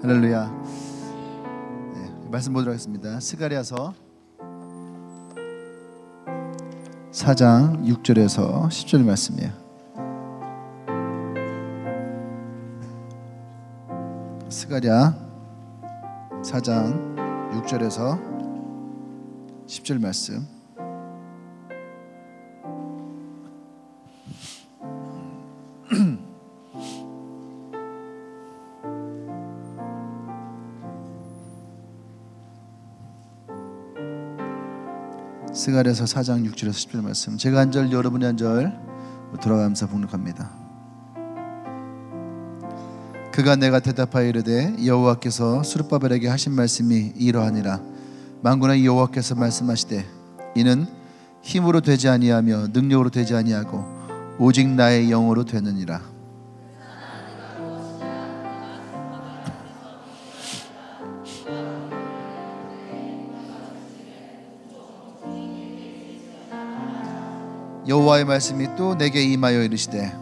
할렐루야. 네, 말씀 보도록 하겠습니다. 스가랴서 4장 6절에서 10절 말씀이에요. 스가랴 4장 6절에서 10절 말씀. 스가랴서 4장 6절에서 10절 말씀. 제가 한 절 여러분이 한 절 돌아가면서 봉독합니다. 그가 내가 대답하여 이르되 여호와께서 스룹바벨에게 하신 말씀이 이러하니라. 만군의 여호와께서 말씀하시되 이는 힘으로 되지 아니하며 능력으로 되지 아니하고 오직 나의 영으로 되느니라. 여호와의 말씀이 또 내게 임하여 이르시되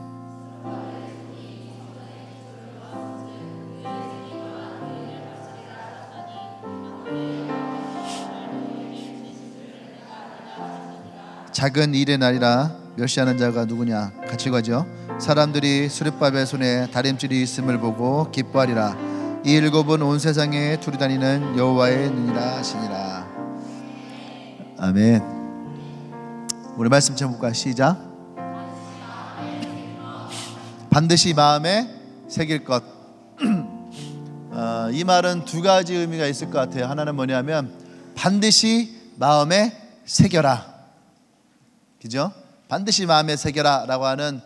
작은 일의 날이라 멸시하는 자가 누구냐. 같이 가죠. 사람들이 스룹바벨 손에 다림질이 있음을 보고 기뻐하리라. 이 일곱은 온 세상에 두루다니는 여호와의 눈이라 하시니라. 아멘. 우리 말씀 좀 볼까요? 시작. 반드시 마음에 새길 것. 이 말은 두 가지 의미가 있을 것 같아요. 하나는 뭐냐면 반드시 마음에 새겨라. 그죠? 반드시 마음에 새겨라 라고 하는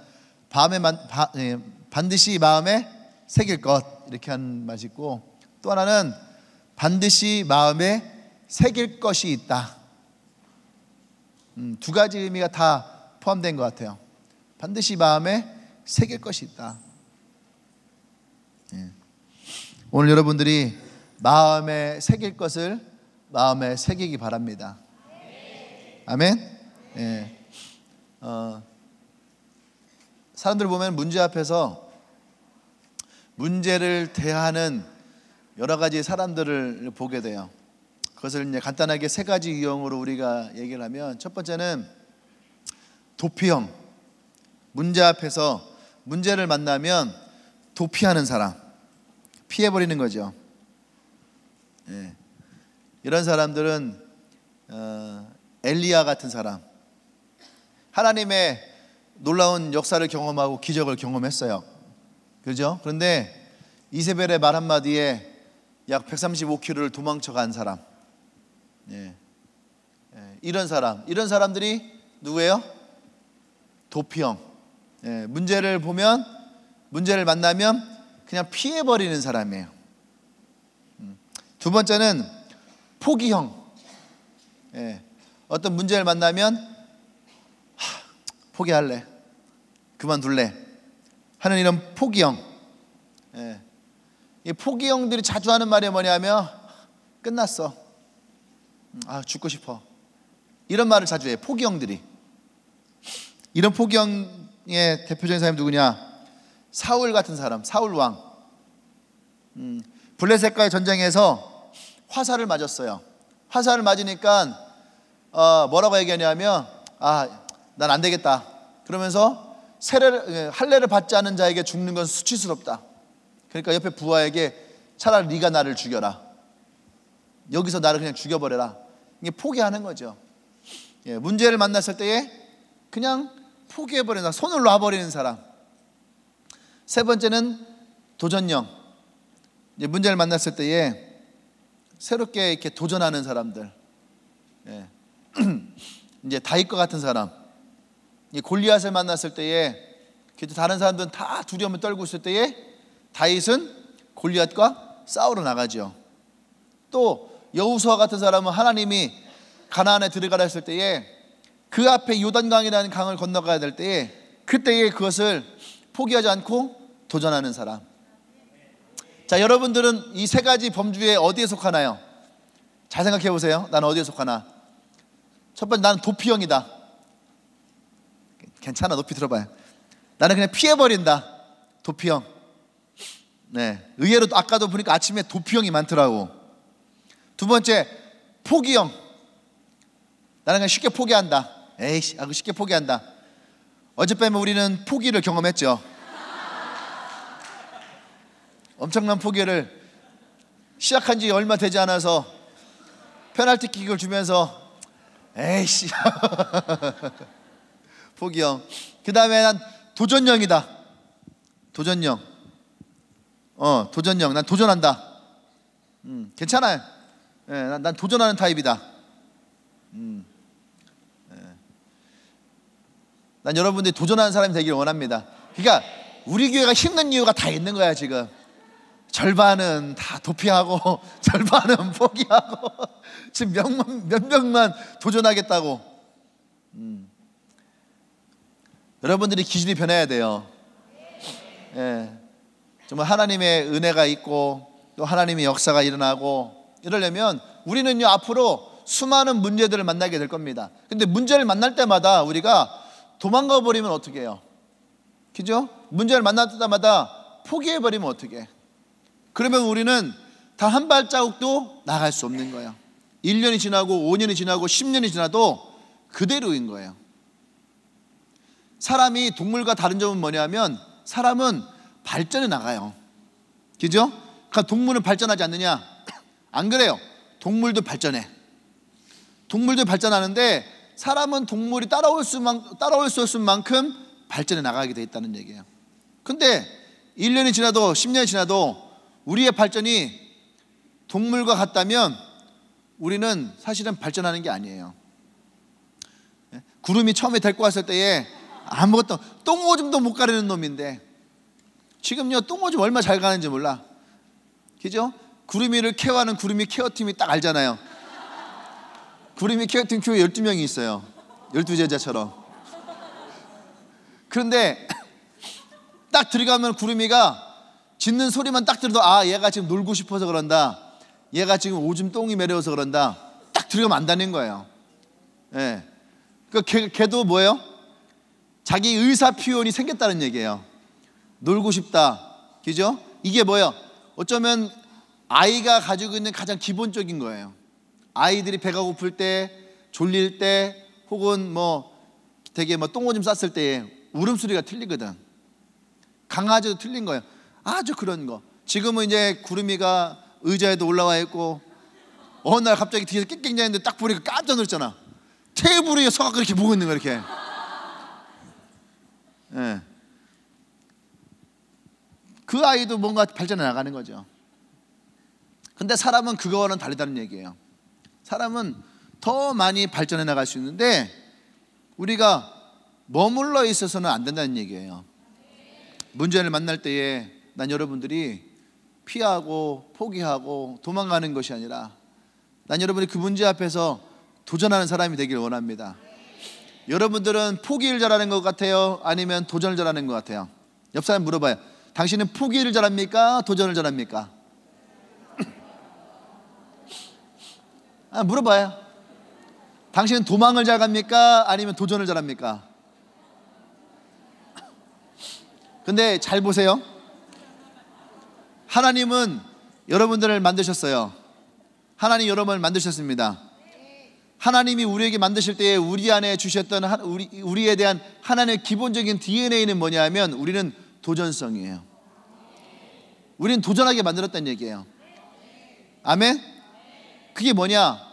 반드시 마음에 새길 것, 이렇게 하는 맛이 있고, 또 하나는 반드시 마음에 새길 것이 있다. 두 가지 의미가 다 포함된 것 같아요. 반드시 마음에 새길 것이 있다. 오늘 여러분들이 마음에 새길 것을 마음에 새기기 바랍니다. 아멘. 사람들 보면 문제 앞에서 문제를 대하는 여러 가지 사람들을 보게 돼요. 그것을 이제 간단하게 세 가지 유형으로 우리가 얘기를 하면, 첫 번째는 도피형. 문제 앞에서 문제를 만나면 도피하는 사람, 피해버리는 거죠. 이런 사람들은 엘리야 같은 사람, 하나님의 놀라운 역사를 경험하고 기적을 경험했어요. 그렇죠? 그런데 이세벨의 말 한마디에 약 135km를 도망쳐 간 사람. 이런 사람들이 누구예요? 도피형. 문제를 보면, 문제를 만나면 그냥 피해버리는 사람이에요. 두 번째는 포기형. 어떤 문제를 만나면 포기할래, 그만둘래 하는 이런 포기형. 이 포기형들이 자주 하는 말이 뭐냐면 끝났어, 죽고 싶어, 이런 말을 자주 해요. 포기형들이. 이런 포기형의 대표적인 사람이 누구냐? 사울 같은 사람, 사울 왕. 블레셋과의 전쟁에서 화살을 맞았어요. 화살을 맞으니까 뭐라고 얘기하냐면 난 안 되겠다 그러면서 할례를 받지 않은 자에게 죽는 건 수치스럽다. 그러니까 옆에 부하에게 차라리 네가 나를 죽여라, 여기서 나를 그냥 죽여버려라. 이게 포기하는 거죠. 문제를 만났을 때에 그냥 포기해버리는 사람, 손을 놔버리는 사람. 세 번째는 도전형. 문제를 만났을 때에 새롭게 이렇게 도전하는 사람들. 이제 다윗과 같은 사람. 골리앗을 만났을 때에 다른 사람들은 다 두려움을 떨고 있을 때에 다윗은 골리앗과 싸우러 나가죠. 또 여호수아 같은 사람은 하나님이 가나안에 들어가라 했을 때에 그 앞에 요단강이라는 강을 건너가야 될 때에 그때에 그것을 포기하지 않고 도전하는 사람. 자, 여러분들은 이 세 가지 범주에 어디에 속하나요? 잘 생각해 보세요. 나는 어디에 속하나? 첫 번째, 나는 도피형이다. 괜찮아, 높이 들어봐요. 나는 그냥 피해버린다. 도피형. 네, 의외로 아까도 보니까 아침에 도피형이 많더라고. 두 번째, 포기형. 나는 그냥 쉽게 포기한다. 에이씨, 하고 쉽게 포기한다. 어젯밤에 우리는 포기를 경험했죠. 엄청난 포기를 시작한 지 얼마 되지 않아서 페널티킥을 주면서 에이씨 포기형. 그 다음에 난 도전형이다. 도전형. 도전형. 난 도전한다. 괜찮아요. 난 도전하는 타입이다. 난 여러분들이 도전하는 사람이 되기를 원합니다. 그러니까 우리 교회가 힘든 이유가 다 있는 거야. 지금 절반은 다 도피하고 절반은 포기하고 지금 몇 명만 도전하겠다고. 여러분들이 기준이 변해야 돼요. 정말 하나님의 은혜가 있고 또 하나님의 역사가 일어나고 이러려면 우리는요 앞으로 수많은 문제들을 만나게 될 겁니다. 근데 문제를 만날 때마다 우리가 도망가 버리면 어떻게 해요? 그죠? 문제를 만날 때마다 포기해 버리면 어떻게 해? 그러면 우리는 다 한 발자국도 나갈 수 없는 거예요. 1년이 지나고 5년이 지나고 10년이 지나도 그대로인 거예요. 사람이 동물과 다른 점은 뭐냐면 사람은 발전해 나가요. 그죠? 그러니까 동물은 발전하지 않느냐? 안 그래요. 동물도 발전해. 동물도 발전하는데 사람은 동물이 따라올 수 없을 만큼 발전해 나가게 돼 있다는 얘기예요. 근데 1년이 지나도 10년이 지나도 우리의 발전이 동물과 같다면 우리는 사실은 발전하는 게 아니에요. 구름이 처음에 데리고 왔을 때에 아무것도 똥오줌도 못 가리는 놈인데 지금요 똥오줌 얼마 잘 가는지 몰라. 그죠? 구름이를 케어하는 구름이 케어팀이 딱 알잖아요. 구름이 케어팀 교회 12명이 있어요. 12제자처럼. 그런데 딱 들어가면 구름이가 짖는 소리만 딱 들어도 아 얘가 지금 놀고 싶어서 그런다. 얘가 지금 오줌 똥이 매려워서 그런다. 딱 들어가면 안다는 거예요. 예. 그러니까 걔도 뭐예요? 자기 의사 표현이 생겼다는 얘기예요. 놀고 싶다. 그죠? 이게 뭐예요? 어쩌면 아이가 가지고 있는 가장 기본적인 거예요. 아이들이 배가 고플 때, 졸릴 때, 혹은 뭐 되게 뭐 똥오줌 쌌을 때에 울음소리가 틀리거든. 강아지도 틀린 거예요. 아주 그런 거. 지금은 이제 구름이가 의자에도 올라와 있고 어느 날 갑자기 뒤에서 깽깽 자는데 딱 보니까 깜짝 놀랐잖아. 테이블 위에 서갖고 이렇게 보고 있는 거 이렇게. 예. 그 아이도 뭔가 발전해 나가는 거죠. 근데 사람은 그거와는 다르다는 얘기예요. 사람은 더 많이 발전해 나갈 수 있는데 우리가 머물러 있어서는 안 된다는 얘기예요. 문제를 만날 때에 난 여러분들이 피하고 포기하고 도망가는 것이 아니라 난 여러분이 그 문제 앞에서 도전하는 사람이 되길 원합니다. 여러분들은 포기를 잘하는 것 같아요? 아니면 도전을 잘하는 것 같아요? 옆 사람 물어봐요. 당신은 포기를 잘합니까? 도전을 잘합니까? 물어봐요. 당신은 도망을 잘합니까? 아니면 도전을 잘합니까? 근데 잘 보세요. 하나님은 여러분들을 만드셨어요. 하나님 여러분을 만드셨습니다. 하나님이 우리에게 만드실 때에 우리 안에 주셨던 우리에 대한 하나님의 기본적인 DNA는 뭐냐면 우리는 도전성이에요. 우리는 도전하게 만들었다는 얘기예요. 아멘? 그게 뭐냐?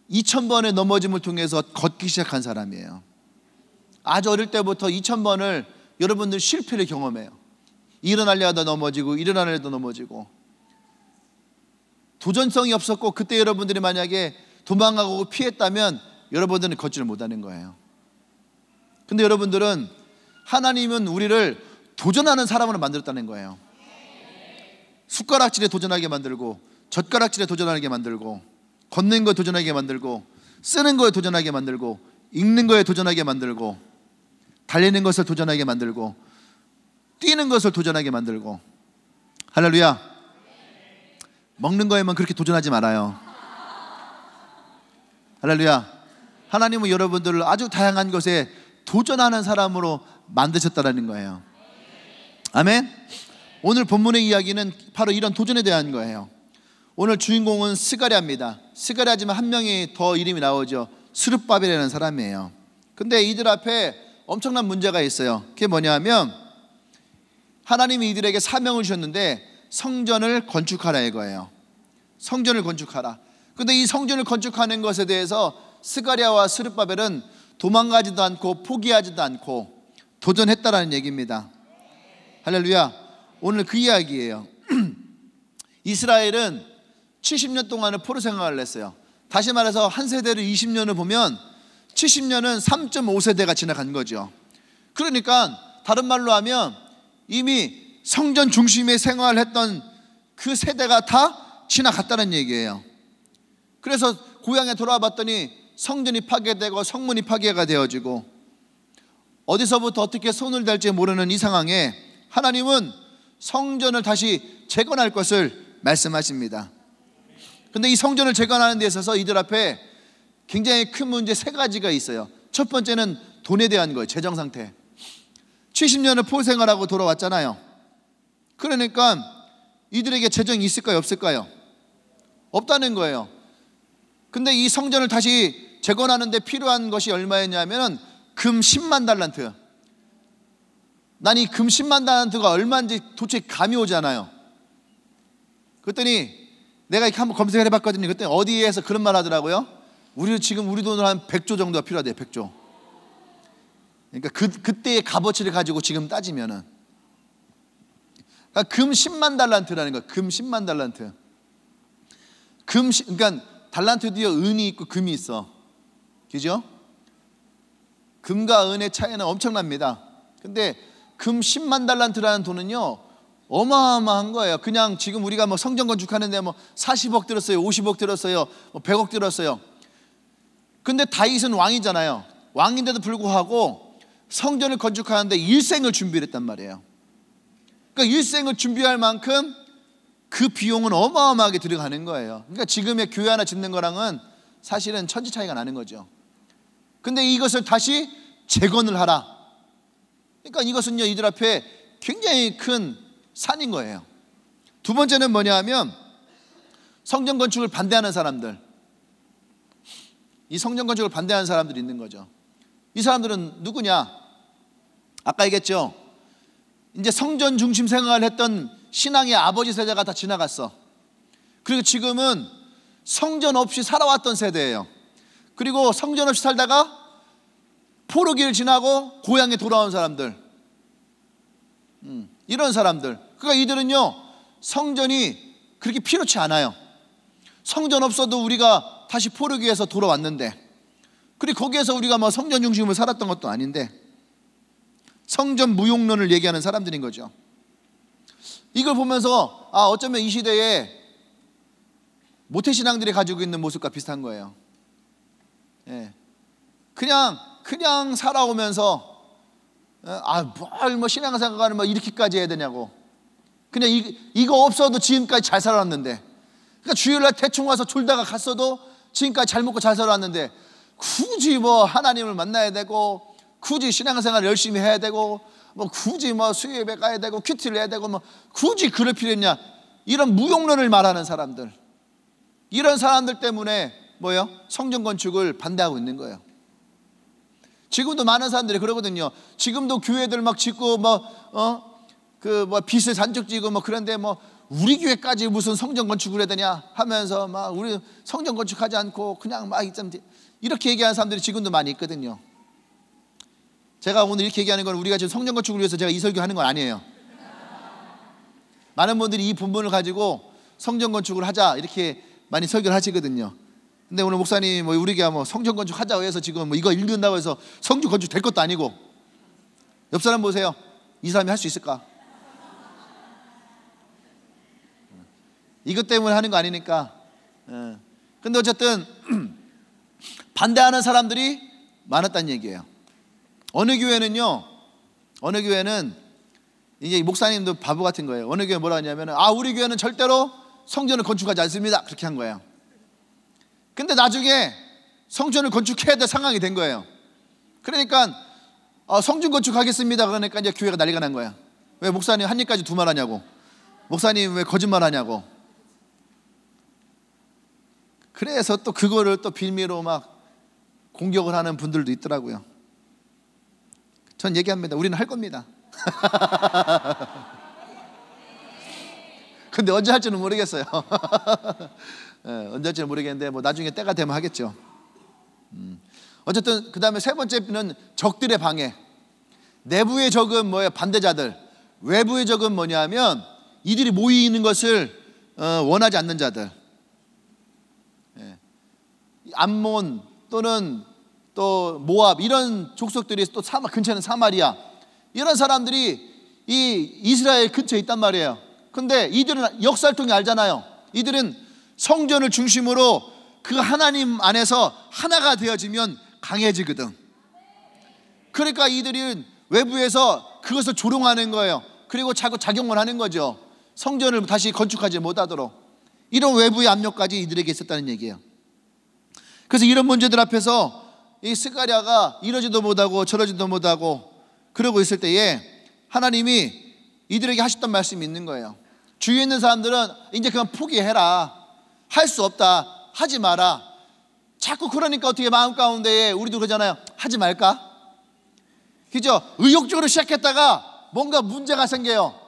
2000번의 넘어짐을 통해서 걷기 시작한 사람이에요. 아주 어릴 때부터 2000번을 여러분들 실패를 경험해요. 일어나려 하다 넘어지고 일어나려 하다 넘어지고. 도전성이 없었고 그때 여러분들이 만약에 도망가고 피했다면 여러분들은 걷지를 못하는 거예요. 근데 여러분들은 하나님은 우리를 도전하는 사람으로 만들었다는 거예요. 숟가락질에 도전하게 만들고 젓가락질에 도전하게 만들고 걷는 거에 도전하게 만들고 쓰는 거에 도전하게 만들고 읽는 거에 도전하게 만들고 달리는 것을 도전하게 만들고 뛰는 것을 도전하게 만들고. 할렐루야. 먹는 거에만 그렇게 도전하지 말아요. 할렐루야. 하나님은 여러분들을 아주 다양한 것에 도전하는 사람으로 만드셨다는 거예요. 아멘. 오늘 본문의 이야기는 바로 이런 도전에 대한 거예요. 오늘 주인공은 스가랴입니다. 스가랴지만 한 명이 더 이름이 나오죠. 스룹바벨이라는 사람이에요. 근데 이들 앞에 엄청난 문제가 있어요. 그게 뭐냐면 하나님이 이들에게 사명을 주셨는데 성전을 건축하라 이거예요. 성전을 건축하라. 근데 이 성전을 건축하는 것에 대해서 스가랴와 스룹바벨은 도망가지도 않고 포기하지도 않고 도전했다라는 얘기입니다. 할렐루야. 오늘 그 이야기예요. 이스라엘은 70년 동안을 포로 생활을 했어요. 다시 말해서 한 세대를 20년을 보면 70년은 3.5세대가 지나간 거죠. 그러니까 다른 말로 하면 이미 성전 중심의 생활을 했던 그 세대가 다 지나갔다는 얘기예요. 그래서 고향에 돌아와 봤더니 성전이 파괴되고 성문이 파괴가 되어지고 어디서부터 어떻게 손을 댈지 모르는 이 상황에 하나님은 성전을 다시 재건할 것을 말씀하십니다. 근데 이 성전을 재건하는 데 있어서 이들 앞에 굉장히 큰 문제 세 가지가 있어요. 첫 번째는 돈에 대한 거예요. 재정 상태. 70년을 포로 생활하고 돌아왔잖아요. 그러니까 이들에게 재정이 있을까요? 없을까요? 없다는 거예요. 근데 이 성전을 다시 재건하는 데 필요한 것이 얼마였냐면 금 10만 달란트. 난 이 금 10만 달란트가 얼마인지 도대체 감이 오지 않아요. 그랬더니 내가 이렇게 한번 검색을 해봤거든요. 그랬더니 어디에서 그런 말 하더라고요. 우리 지금 우리 돈으로 한 100조 정도가 필요하대요. 100조. 그러니까 그때의 값어치를 가지고 지금 따지면은 그러니까 금 10만 달란트라는 거예요. 금 10만 달란트. 그러니까 달란트 뒤에 은이 있고 금이 있어. 그죠? 금과 은의 차이는 엄청납니다. 근데 금 10만 달란트라는 돈은요 어마어마한 거예요. 그냥 지금 우리가 뭐 성전 건축하는데 뭐 40억 들었어요, 50억 들었어요, 뭐 100억 들었어요. 근데 다윗은 왕이잖아요. 왕인데도 불구하고 성전을 건축하는데 일생을 준비를 했단 말이에요. 그러니까 일생을 준비할 만큼 그 비용은 어마어마하게 들어가는 거예요. 그러니까 지금의 교회 하나 짓는 거랑은 사실은 천지 차이가 나는 거죠. 근데 이것을 다시 재건을 하라. 그러니까 이것은요 이들 앞에 굉장히 큰 산인 거예요. 두 번째는 뭐냐 하면 성전 건축을 반대하는 사람들. 이 성전 건축을 반대하는 사람들이 있는 거죠. 이 사람들은 누구냐? 아까 얘기했죠. 이제 성전 중심 생활을 했던 신앙의 아버지 세대가 다 지나갔어. 그리고 지금은 성전 없이 살아왔던 세대예요. 그리고 성전 없이 살다가 포로기를 지나고 고향에 돌아온 사람들, 이런 사람들. 그러니까 이들은요 성전이 그렇게 필요치 않아요. 성전 없어도 우리가 다시 포로기에서 돌아왔는데, 그리고 거기에서 우리가 뭐 성전 중심으로 살았던 것도 아닌데 성전 무용론을 얘기하는 사람들인 거죠. 이걸 보면서 어쩌면 이 시대에 모태신앙들이 가지고 있는 모습과 비슷한 거예요. 예. 그냥 살아오면서 뭘 뭐 신앙생활을 뭐 이렇게까지 해야 되냐고. 그냥 이거 없어도 지금까지 잘 살아왔는데, 그러니까 주일날 대충 와서 졸다가 갔어도 지금까지 잘 먹고 잘 살아왔는데 굳이 뭐 하나님을 만나야 되고 굳이 신앙생활을 열심히 해야 되고 뭐 굳이 뭐 수요예배 가야 되고 큐티를 해야 되고 뭐 굳이 그럴 필요 있냐, 이런 무용론을 말하는 사람들, 이런 사람들 때문에 뭐예요? 성전 건축을 반대하고 있는 거예요. 지금도 많은 사람들이 그러거든요. 지금도 교회들 막 짓고 뭐 빚을 잔뜩 지고 뭐 그런데 뭐 우리 교회까지 무슨 성전 건축을 해야 되냐 하면서 막 우리 성전 건축하지 않고 그냥 막 이렇게 얘기하는 사람들이 지금도 많이 있거든요. 제가 오늘 이렇게 얘기하는 건 우리가 지금 성전 건축을 위해서 제가 이 설교하는 건 아니에요. 많은 분들이 이 본문을 가지고 성전 건축을 하자 이렇게 많이 설교를 하시거든요. 근데 오늘 목사님 뭐 우리가 뭐 성전 건축 하자고 해서 지금 뭐 이거 읽는다고 해서 성전 건축 될 것도 아니고, 옆 사람 보세요. 이 사람이 할 수 있을까? 이것 때문에 하는 거 아니니까. 근데 어쨌든 반대하는 사람들이 많았다는 얘기예요. 어느 교회는 이제 목사님도 바보 같은 거예요. 어느 교회 뭐라 하냐면 우리 교회는 절대로 성전을 건축하지 않습니다, 그렇게 한 거예요. 근데 나중에 성전을 건축해야 될 상황이 된 거예요. 그러니까 성전 건축하겠습니다. 그러니까 이제 교회가 난리가 난 거야. 왜 목사님 한 입까지 두 말 하냐고, 목사님 왜 거짓말 하냐고. 그래서 또 그거를 또 빌미로 막 공격을 하는 분들도 있더라고요. 전 얘기합니다. 우리는 할 겁니다. 근데 언제 할지는 모르겠어요. 언제 할지는 모르겠는데 뭐 나중에 때가 되면 하겠죠. 어쨌든 그 다음에 세 번째는 적들의 방해. 내부의 적은 뭐예요? 반대자들. 외부의 적은 뭐냐면 이들이 모이는 것을 원하지 않는 자들. 암몬 또는 또 모압 이런 족속들이 또 근처에는 사마리아 이런 사람들이 이 이스라엘 근처에 있단 말이에요. 근데 이들은 역살통이 알잖아요. 이들은 성전을 중심으로 그 하나님 안에서 하나가 되어지면 강해지거든. 그러니까 이들은 외부에서 그것을 조롱하는 거예요. 그리고 자꾸 작용을 하는 거죠. 성전을 다시 건축하지 못하도록. 이런 외부의 압력까지 이들에게 있었다는 얘기예요. 그래서 이런 문제들 앞에서 이 스가랴가 이러지도 못하고 저러지도 못하고 그러고 있을 때에 하나님이 이들에게 하셨던 말씀이 있는 거예요. 주위에 있는 사람들은 이제 그냥 포기해라, 할 수 없다, 하지 마라. 자꾸 그러니까 어떻게 마음 가운데에 우리도 그러잖아요. 하지 말까? 그죠? 의욕적으로 시작했다가 뭔가 문제가 생겨요.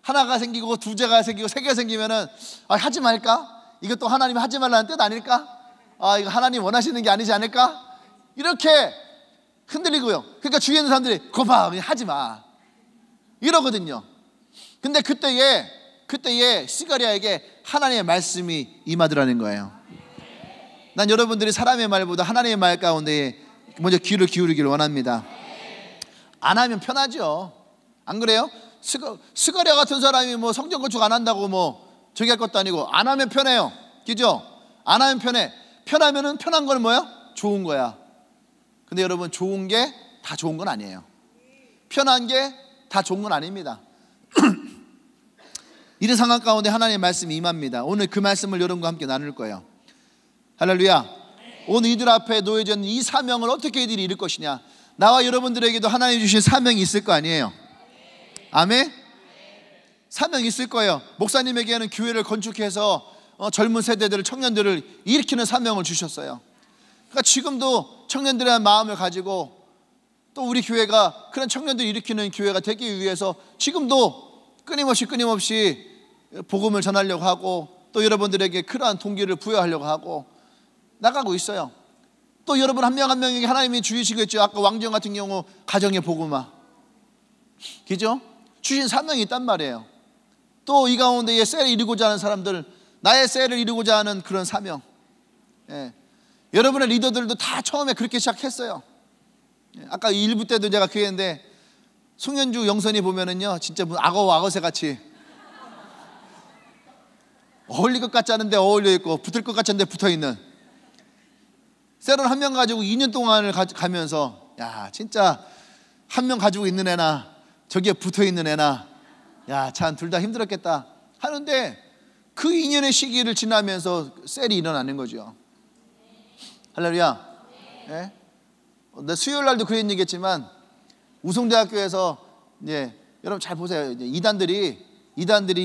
하나가 생기고 두째가 생기고 세 개가 생기면은 하지 말까? 이것도 하나님이 하지 말라는 뜻 아닐까? 이거 하나님 원하시는 게 아니지 않을까? 이렇게 흔들리고요. 그러니까 주위에 있는 사람들이 거봐, 그냥 하지 마 이러거든요. 근데 그때에 스가랴에게 하나님의 말씀이 임하더라는 거예요. 난 여러분들이 사람의 말보다 하나님의 말 가운데 먼저 귀를 기울이기를 원합니다. 안 하면 편하죠. 안 그래요? 스가랴 같은 사람이 뭐 성전 건축 안 한다고 뭐 저기 할 것도 아니고 안 하면 편해요. 그죠? 안 하면 편해. 편하면은 편한 건 뭐야? 좋은 거야. 근데 여러분, 좋은 게 다 좋은 건 아니에요. 편한 게 다 좋은 건 아닙니다. 이런 상황 가운데 하나님의 말씀이 임합니다. 오늘 그 말씀을 여러분과 함께 나눌 거예요. 할렐루야. 오늘 이들 앞에 놓여져 있는 이 사명을 어떻게 이들이 이룰 것이냐. 나와 여러분들에게도 하나님 주신 사명이 있을 거 아니에요. 아멘? 사명이 있을 거예요. 목사님에게는 교회를 건축해서 젊은 세대들을, 청년들을 일으키는 사명을 주셨어요. 그러니까 지금도 청년들의 마음을 가지고 또 우리 교회가 그런 청년들을 일으키는 교회가 되기 위해서 지금도 끊임없이 복음을 전하려고 하고 또 여러분들에게 그러한 동기를 부여하려고 하고 나가고 있어요. 또 여러분 한 명 한 명에게 하나님이 주시겠죠. 아까 왕정 같은 경우 가정의 복음화, 그죠? 주신 사명이 있단 말이에요. 또 이 가운데에 셀을 이루고자 하는 사람들, 나의 셀을 이루고자 하는 그런 사명. 여러분의 리더들도 다 처음에 그렇게 시작했어요. 아까 1부 때도 제가 그 얘기했는데 송현주 영선이 보면은요 진짜 악어와 악어새 같이 어울릴 것 같지 않은데 어울려 있고 붙을 것 같지 않은데 붙어 있는 셀을 한 명 가지고 2년 동안을 가면서 야 진짜 한 명 가지고 있는 애나 저기에 붙어 있는 애나 야 참 둘 다 힘들었겠다 하는데 그 2년의 시기를 지나면서 셀이 일어나는 거죠. 할렐루야. 예? 나 수요일 날도 그런 얘기했지만 우송대학교에서 여러분 잘 보세요. 이단들이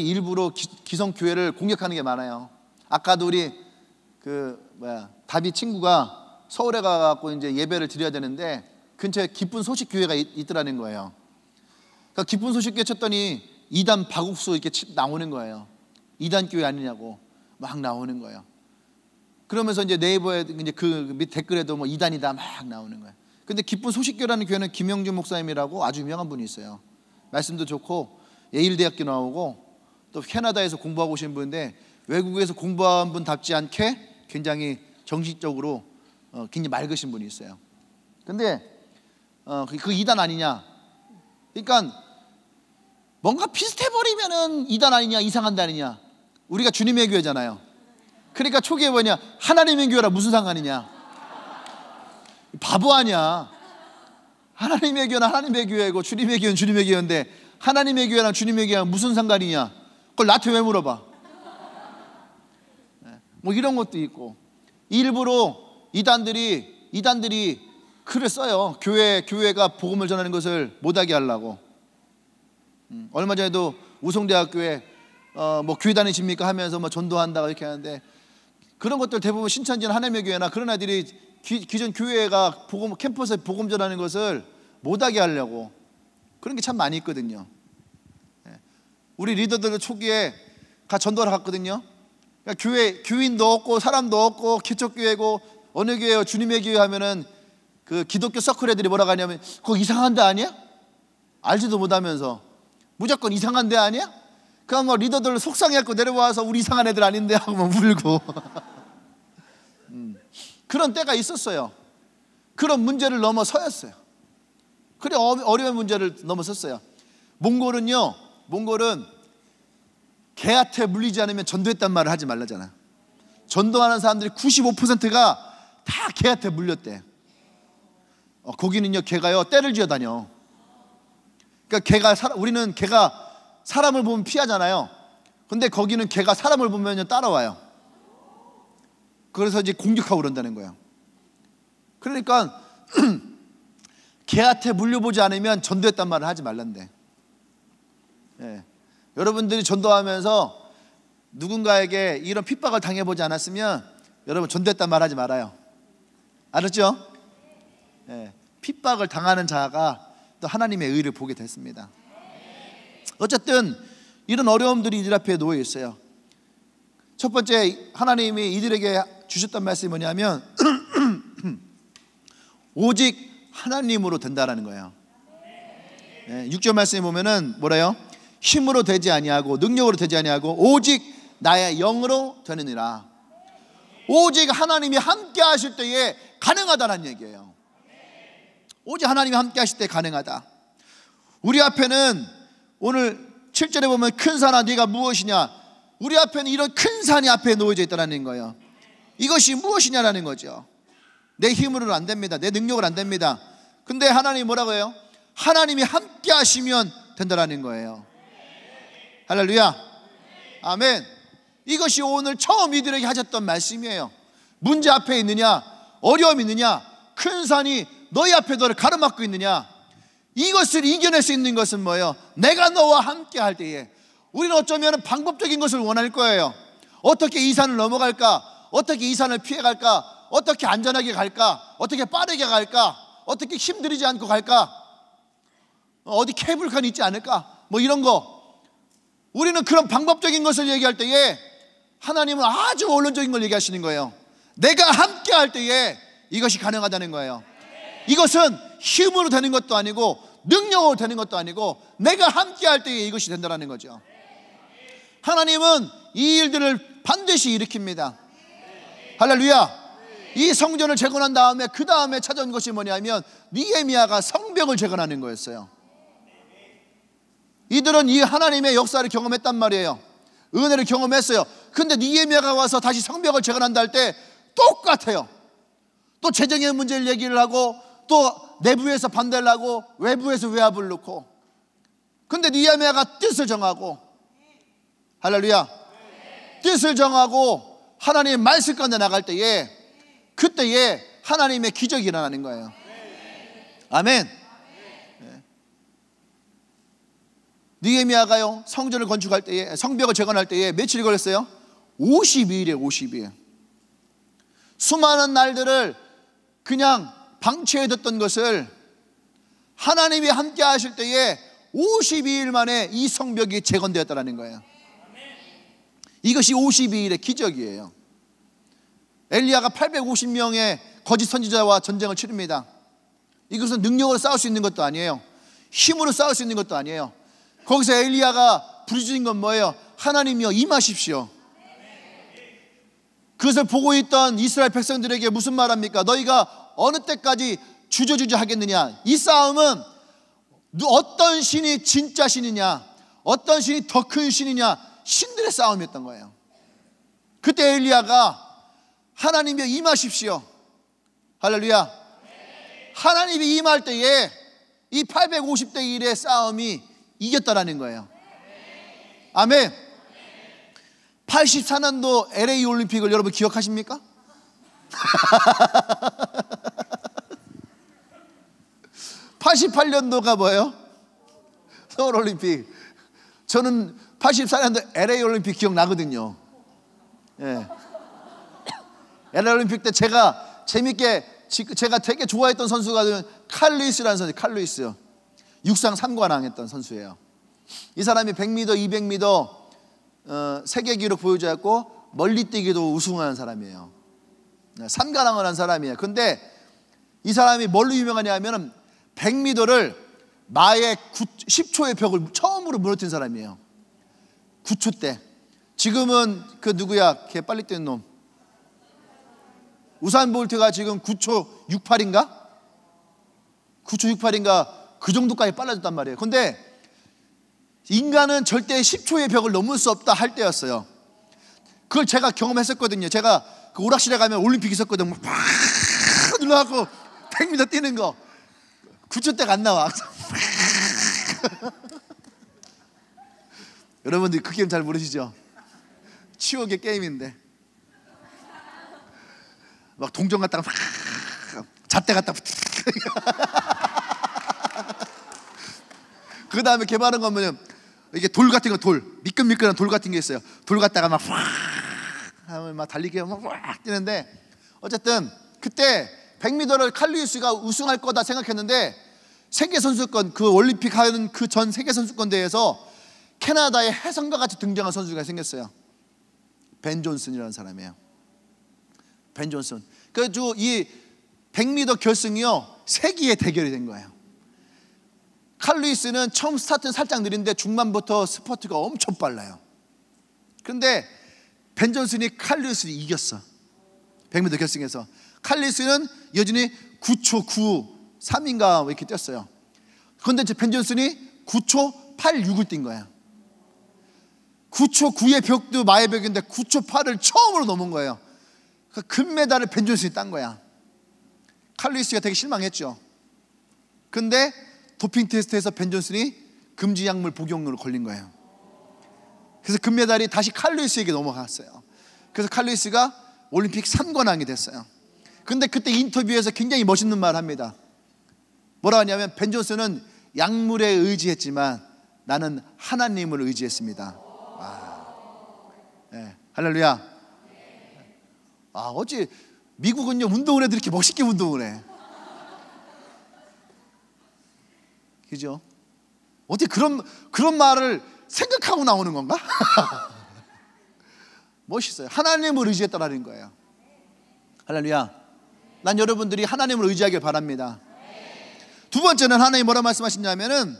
일부러 기성교회를 공격하는 게 많아요. 아까도 우리 다비 친구가 서울에 가갖고 이제 예배를 드려야 되는데 근처에 기쁜 소식 교회가 있더라는 거예요. 그러니까 기쁜 소식 교회 쳤더니 이단 박욱수 이렇게 나오는 거예요. 이단 교회 아니냐고 막 나오는 거예요. 그러면서 이제 네이버에 이제 그 밑 댓글에도 뭐 이단이다 막 나오는 거예요. 근데 기쁜 소식교라는 교회는 김영준 목사님이라고 아주 유명한 분이 있어요. 말씀도 좋고 예일대학교 나오고 또 캐나다에서 공부하고 오신 분인데 외국에서 공부한 분답지 않게 굉장히 정신적으로 굉장히 맑으신 분이 있어요. 근데 그 이단 아니냐? 그러니까 뭔가 비슷해버리면은 이단 아니냐, 이상한 데 아니냐? 우리가 주님의 교회잖아요. 그러니까 초기에 뭐냐? 하나님의 교회라 무슨 상관이냐? 바보 아니야. 하나님의 교회는 하나님의 교회고 주님의 교회는 주님의 교회인데 하나님의 교회랑 주님의 교회랑 무슨 상관이냐? 그걸 나한테 왜 물어봐? 뭐 이런 것도 있고 일부러 이단들이 글을 써요. 교회가 복음을 전하는 것을 못하게 하려고. 얼마 전에도 우송대학교에 뭐 교회 다니십니까 하면서 뭐 전도한다고 이렇게 하는데, 그런 것들 대부분 신천지나 하나님의 교회나 그런 아이들이 기존 교회가 캠퍼스에 복음 전하는 것을 못하게 하려고 그런 게 참 많이 있거든요. 우리 리더들 초기에 전도하러 갔거든요. 그러니까 교인도 없고 사람도 없고 개척교회고 어느 교회요 주님의 교회 하면은 그 기독교 서클 애들이 뭐라고 하냐면 그거 이상한 데 아니야? 알지도 못하면서 무조건 이상한 데 아니야? 그럼 뭐 리더들 속상해갖고 내려와서 우리 이상한 애들 아닌데 하고 뭐 울고 그런 때가 있었어요. 그런 문제를 넘어서였어요. 그래 어려운 문제를 넘어섰어요. 몽골은 개한테 물리지 않으면 전도했단 말을 하지 말라잖아. 전도하는 사람들이 95%가 다 개한테 물렸대. 거기는요 개가요 떼를 쥐어 다녀. 그러니까 우리는 개가 사람을 보면 피하잖아요. 근데 거기는 개가 사람을 보면 따라와요. 그래서 이제 공격하고 그런다는 거예요. 그러니까 개한테 물려보지 않으면 전도했단 말을 하지 말란대. 여러분들이 전도하면서 누군가에게 이런 핍박을 당해보지 않았으면 여러분 전도했단 말 하지 말아요. 알았죠? 핍박을 당하는 자가 또 하나님의 의를 보게 됐습니다. 어쨌든 이런 어려움들이 이들 앞에 놓여 있어요. 첫 번째 하나님이 이들에게 주셨던 말씀이 뭐냐면 오직 하나님으로 된다라는 거예요. 6절 말씀에 보면은 뭐래요? 힘으로 되지 아니하고 능력으로 되지 아니하고 오직 나의 영으로 되느니라. 오직 하나님이 함께 하실 때에 가능하다는 얘기예요. 오직 하나님이 함께 하실 때 가능하다. 우리 앞에는 오늘 7절에 보면 큰 산아 네가 무엇이냐, 우리 앞에는 이런 큰 산이 앞에 놓여져 있다는 거예요. 이것이 무엇이냐라는 거죠. 내 힘으로는 안 됩니다. 내 능력으로 안 됩니다. 근데 하나님이 뭐라고 해요? 하나님이 함께 하시면 된다라는 거예요. 할렐루야, 아멘. 이것이 오늘 처음 이들에게 하셨던 말씀이에요. 문제 앞에 있느냐, 어려움이 있느냐, 큰 산이 너희 앞에 너를 가로막고 있느냐, 이것을 이겨낼 수 있는 것은 뭐예요? 내가 너와 함께 할 때에. 우리는 어쩌면 방법적인 것을 원할 거예요. 어떻게 이 산을 넘어갈까? 어떻게 이 산을 피해갈까? 어떻게 안전하게 갈까? 어떻게 빠르게 갈까? 어떻게 힘들이지 않고 갈까? 어디 케이블카는 있지 않을까? 뭐 이런 거. 우리는 그런 방법적인 것을 얘기할 때에 하나님은 아주 원론적인 걸 얘기하시는 거예요. 내가 함께 할 때에 이것이 가능하다는 거예요. 이것은 힘으로 되는 것도 아니고 능력으로 되는 것도 아니고 내가 함께 할 때에 이것이 된다는 거죠. 하나님은 이 일들을 반드시 일으킵니다. 할렐루야. 이 성전을 재건한 다음에 그 다음에 찾아온 것이 뭐냐면 느헤미야가 성벽을 재건하는 거였어요. 이들은 이 하나님의 역사를 경험했단 말이에요. 은혜를 경험했어요. 근데 느헤미야가 와서 다시 성벽을 재건한다 할 때 똑같아요. 또 재정의 문제를 얘기를 하고 또 내부에서 반대를 하고 외부에서 외압을 넣고. 근데 느헤미야가 뜻을 정하고, 할렐루야, 뜻을 정하고 하나님의 말씀 가운데 나갈 때에 그때에 하나님의 기적이 일어나는 거예요. 아멘. 느헤미야가요 성전을 건축할 때에, 성벽을 재건할 때에 며칠이 걸렸어요? 52일에 52일. 수많은 날들을 그냥 방치해뒀던 것을 하나님이 함께 하실 때에 52일 만에 이 성벽이 재건되었다는 거예요. 이것이 52일의 기적이에요. 엘리야가 850명의 거짓 선지자와 전쟁을 치릅니다. 이것은 능력으로 싸울 수 있는 것도 아니에요. 힘으로 싸울 수 있는 것도 아니에요. 거기서 엘리야가 부르짖은 건 뭐예요? 하나님이여 임하십시오. 그것을 보고 있던 이스라엘 백성들에게 무슨 말합니까? 너희가 어느 때까지 주저주저 하겠느냐? 이 싸움은 어떤 신이 진짜 신이냐, 어떤 신이 더 큰 신이냐, 신들의 싸움이었던 거예요. 그때 엘리야가 하나님이여 임하십시오. 할렐루야. 하나님이 임할 때에 이 850대 1의 싸움이 이겼다라는 거예요. 아멘. 84년도 LA 올림픽을 여러분 기억하십니까? 88년도가 뭐예요? 서울 올림픽. 저는 84년도 LA 올림픽 기억나거든요. 예. LA 올림픽 때 제가 재밌게 제가 되게 좋아했던 선수가 칼 루이스라는 선수, 칼 루이스. 육상 3관왕 했던 선수예요. 이 사람이 100m, 200m 세계 기록 보유자였고 멀리뛰기도 우승한 사람이에요. 3관왕을 한 사람이에요. 근데 이 사람이 뭘로 유명하냐면 100m를 마의 10초의 벽을 처음으로 무너뜨린 사람이에요. 9초 때. 지금은 그 누구야? 걔 빨리 뛰는 놈. 우사인 볼트가 지금 9초 68인가? 9초 68인가? 그 정도까지 빨라졌단 말이에요. 근데 인간은 절대 10초의 벽을 넘을 수 없다 할 때였어요. 그걸 제가 경험했었거든요. 제가 그 오락실에 가면 올림픽 있었거든요. 막 눌러갖고 100m 뛰는 거 9초 대가 안 나와. 여러분들 그 게임 잘 모르시죠? 추억의 게임인데 막 동전 갔다가 막 잣대 갔다가 그 다음에 개발한 거 보면 이게 돌 같은 거, 미끈미끈한 돌 같은 게 있어요. 돌 갖다가 막 하면 막 달리기 막 뛰는데, 어쨌든 그때 100m를 칼 루이스가 우승할 거다 생각했는데 세계 선수권, 그 올림픽 하는 그 전 세계 선수권 대회에서 캐나다의 혜성과 같이 등장한 선수가 생겼어요. 벤 존슨이라는 사람이에요. 벤 존슨. 그래서 이 100m 결승이요, 세기의 대결이 된 거예요. 칼 루이스는 처음 스타트는 살짝 느린데 중반부터 스퍼트가 엄청 빨라요. 그런데 벤 존슨이 칼 루이스를 이겼어. 100m 결승에서. 칼 루이스는 여전히 9초 93인가 이렇게 뛰었어요. 그런데 벤 존슨이 9초 86을 뛴 거야. 9초 9의 벽도 마의 벽인데 9초 8을 처음으로 넘은 거예요. 그 금메달을 벤 존슨이 딴 거야. 칼 루이스가 되게 실망했죠. 근데 도핑 테스트에서 벤 존슨이 금지 약물 복용으로 걸린 거예요. 그래서 금메달이 다시 칼 루이스에게 넘어갔어요. 그래서 칼 루이스가 올림픽 3관왕이 됐어요. 근데 그때 인터뷰에서 굉장히 멋있는 말을 합니다. 뭐라 하냐면, 벤 존슨은 약물에 의지했지만 나는 하나님을 의지했습니다. 네, 할렐루야. 어찌 미국은요 운동을 해도 이렇게 멋있게 운동을 해. 그죠? 어떻게 그런 말을 생각하고 나오는 건가? 멋있어요. 하나님을 의지했다라는 거예요. 할렐루야. 난 여러분들이 하나님을 의지하길 바랍니다. 두 번째는 하나님이 뭐라 말씀하시냐면은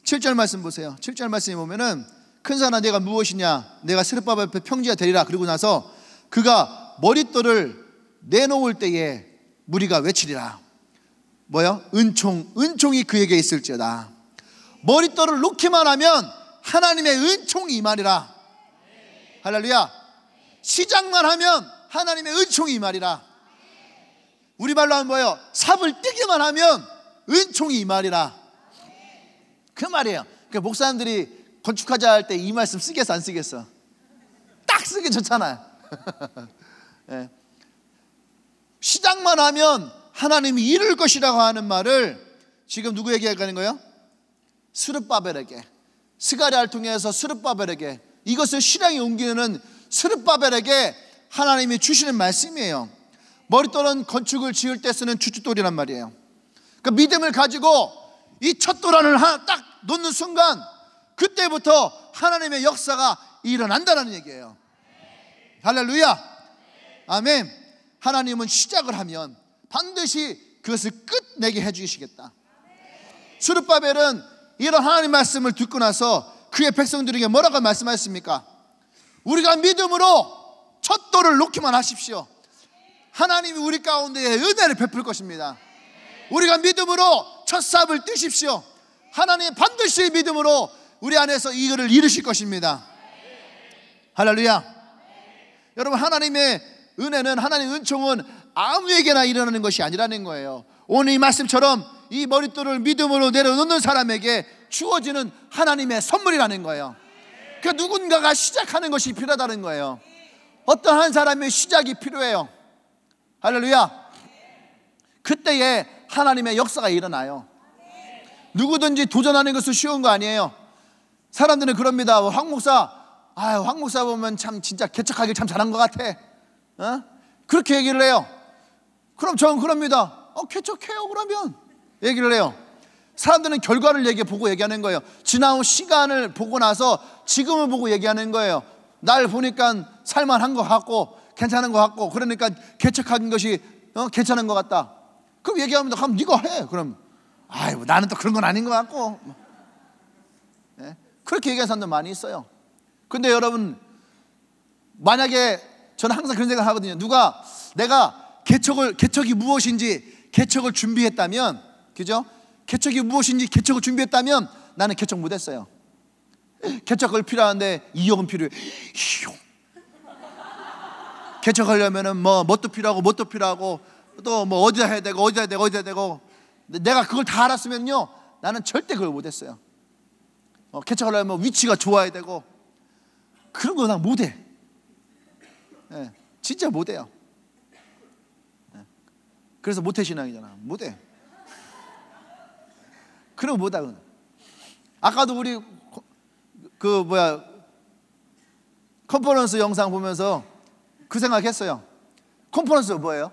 7절 말씀 보세요. 7절 말씀에 보면은, 큰 산아 내가 무엇이냐, 내가 스룹바벨 앞에 평지가 되리라. 그리고 나서 그가 머릿돌을 내놓을 때에 무리가 외치리라. 뭐요? 은총이 그에게 있을지어다. 머릿돌을 놓기만 하면 하나님의 은총이 임하리라. 할렐루야. 시작만 하면 하나님의 은총이 임하리라. 우리 말로 하면 뭐예요? 삽을 떼기만 하면 은총이 임하리라. 그 말이에요. 그러니까 목사님들이 건축하자 할 때 이 말씀 쓰겠어 안 쓰겠어? 딱 쓰기 좋잖아요. 네. 시작만 하면 하나님이 이룰 것이라고 하는 말을 지금 누구에게 하는 거예요? 스룹바벨에게, 스가랴를 통해서 스룹바벨에게, 이것을 실행에 옮기는 스룹바벨에게 하나님이 주시는 말씀이에요. 머릿돌은 건축을 지을 때 쓰는 주춧돌이란 말이에요. 그 믿음을 가지고 이 첫 도란을 딱 놓는 순간, 그때부터 하나님의 역사가 일어난다는 얘기예요. 할렐루야. 아멘. 하나님은 시작을 하면 반드시 그것을 끝내게 해주시겠다. 스룹바벨은 이런 하나님 말씀을 듣고 나서 그의 백성들에게 뭐라고 말씀하셨습니까? 우리가 믿음으로 첫 돌을 놓기만 하십시오. 하나님이 우리 가운데 은혜를 베풀 것입니다. 우리가 믿음으로 첫 삽을 떼십시오. 하나님 반드시 믿음으로 우리 안에서 이거를 이루실 것입니다. 할렐루야. 여러분, 하나님의 은혜는, 하나님의 은총은 아무에게나 일어나는 것이 아니라는 거예요. 오늘 이 말씀처럼 이 머릿돌을 믿음으로 내려놓는 사람에게 주어지는 하나님의 선물이라는 거예요. 그 누군가가 시작하는 것이 필요하다는 거예요. 어떤 한 사람의 시작이 필요해요. 할렐루야. 그때에 하나님의 역사가 일어나요. 누구든지 도전하는 것은 쉬운 거 아니에요. 사람들은 그럽니다. 황 목사, 황 목사 보면 참 진짜 개척하길 참 잘한 것 같아. 그렇게 얘기를 해요. 그럼 저는 그럽니다. 개척해요 그러면. 얘기를 해요. 사람들은 결과를 보고 얘기하는 거예요. 지나온 시간을 보고 나서 지금을 보고 얘기하는 거예요. 날 보니까 살만한 것 같고 괜찮은 것 같고, 그러니까 개척하는 것이 괜찮은 것 같다. 그럼 얘기합니다. 그럼 네가 해. 그럼 나는 또 그런 건 아닌 것 같고. 네? 그렇게 얘기하는 사람들 많이 있어요. 근데 여러분, 만약에 저는 항상 그런 생각을 하거든요. 내가 개척이 무엇인지 개척을 준비했다면, 그죠? 개척이 무엇인지 개척을 준비했다면 나는 개척 못했어요. 개척을 필요한데 2억은 필요해. 개척하려면은 뭣도 필요하고 또 어디다 해야 되고 내가 그걸 다 알았으면요 나는 절대 그걸 못했어요. 개척하려면 위치가 좋아야 되고 그런 거 난 못해. 진짜 못해요. 그래서 모태신앙이잖아. 못해. 그런 거 못하고. 아까도 우리 컨퍼런스 영상 보면서 그 생각했어요. 컨퍼런스가 뭐예요?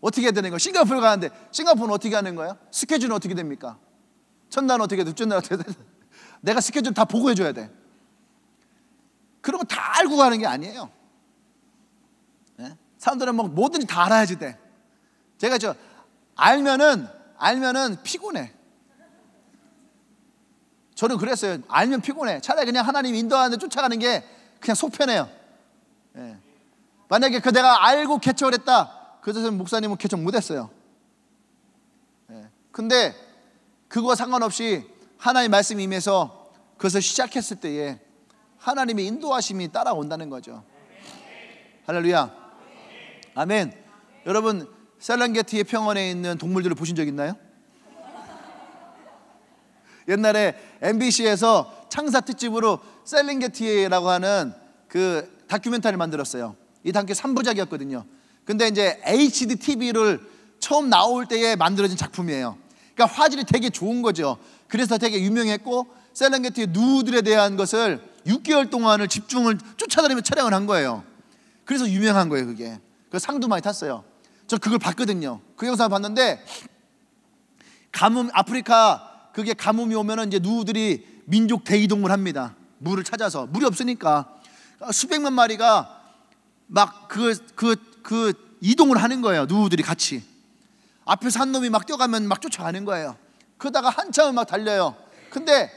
어떻게 해야 되는 거예요? 싱가포르 가는데 싱가포르는 어떻게 하는 거예요? 스케줄은 어떻게 됩니까? 첫날은 어떻게 돼? 둘째 날은 어떻게 돼? 내가 스케줄 다 보고 해줘야 돼. 그런 거 다 알고 가는 게 아니에요. 네? 사람들은 뭐든지 다 알아야지 돼. 제가 알면은 피곤해. 저는 그랬어요. 알면 피곤해. 차라리 그냥 하나님 인도하는데 쫓아가는 게 그냥 속 편해요. 만약에 내가 알고 개척을 했다, 그래서 목사님은 개척 못했어요. 근데 그거와 상관없이 하나님 말씀이 임해서 그것을 시작했을 때에 하나님의 인도하심이 따라온다는 거죠. 할렐루야. 아멘. 여러분, 셀렌게티의 평원에 있는 동물들을 보신 적 있나요? 옛날에 MBC에서 창사 특집으로 셀렌게티라고 하는 그 다큐멘터리를 만들었어요. 이 다큐 3부작이었거든요. 근데 이제 HD TV를 처음 나올 때에 만들어진 작품이에요. 그러니까 화질이 되게 좋은 거죠. 그래서 되게 유명했고, 셀렌게티 누들에 대한 것을 6개월 동안을 집중을 쫓아다니며 촬영을 한 거예요. 그래서 유명한 거예요, 그게. 그 상도 많이 탔어요. 저 그걸 봤거든요. 그 영상을 봤는데, 아프리카 그게 가뭄이 오면은 이제 누들이 민족 대이동을 합니다. 물을 찾아서. 물이 없으니까 수백만 마리가 막 이동을 하는 거예요. 누들이 같이. 앞에서 한 놈이 막 뛰어가면 막 쫓아가는 거예요. 그러다가 한참을 막 달려요. 근데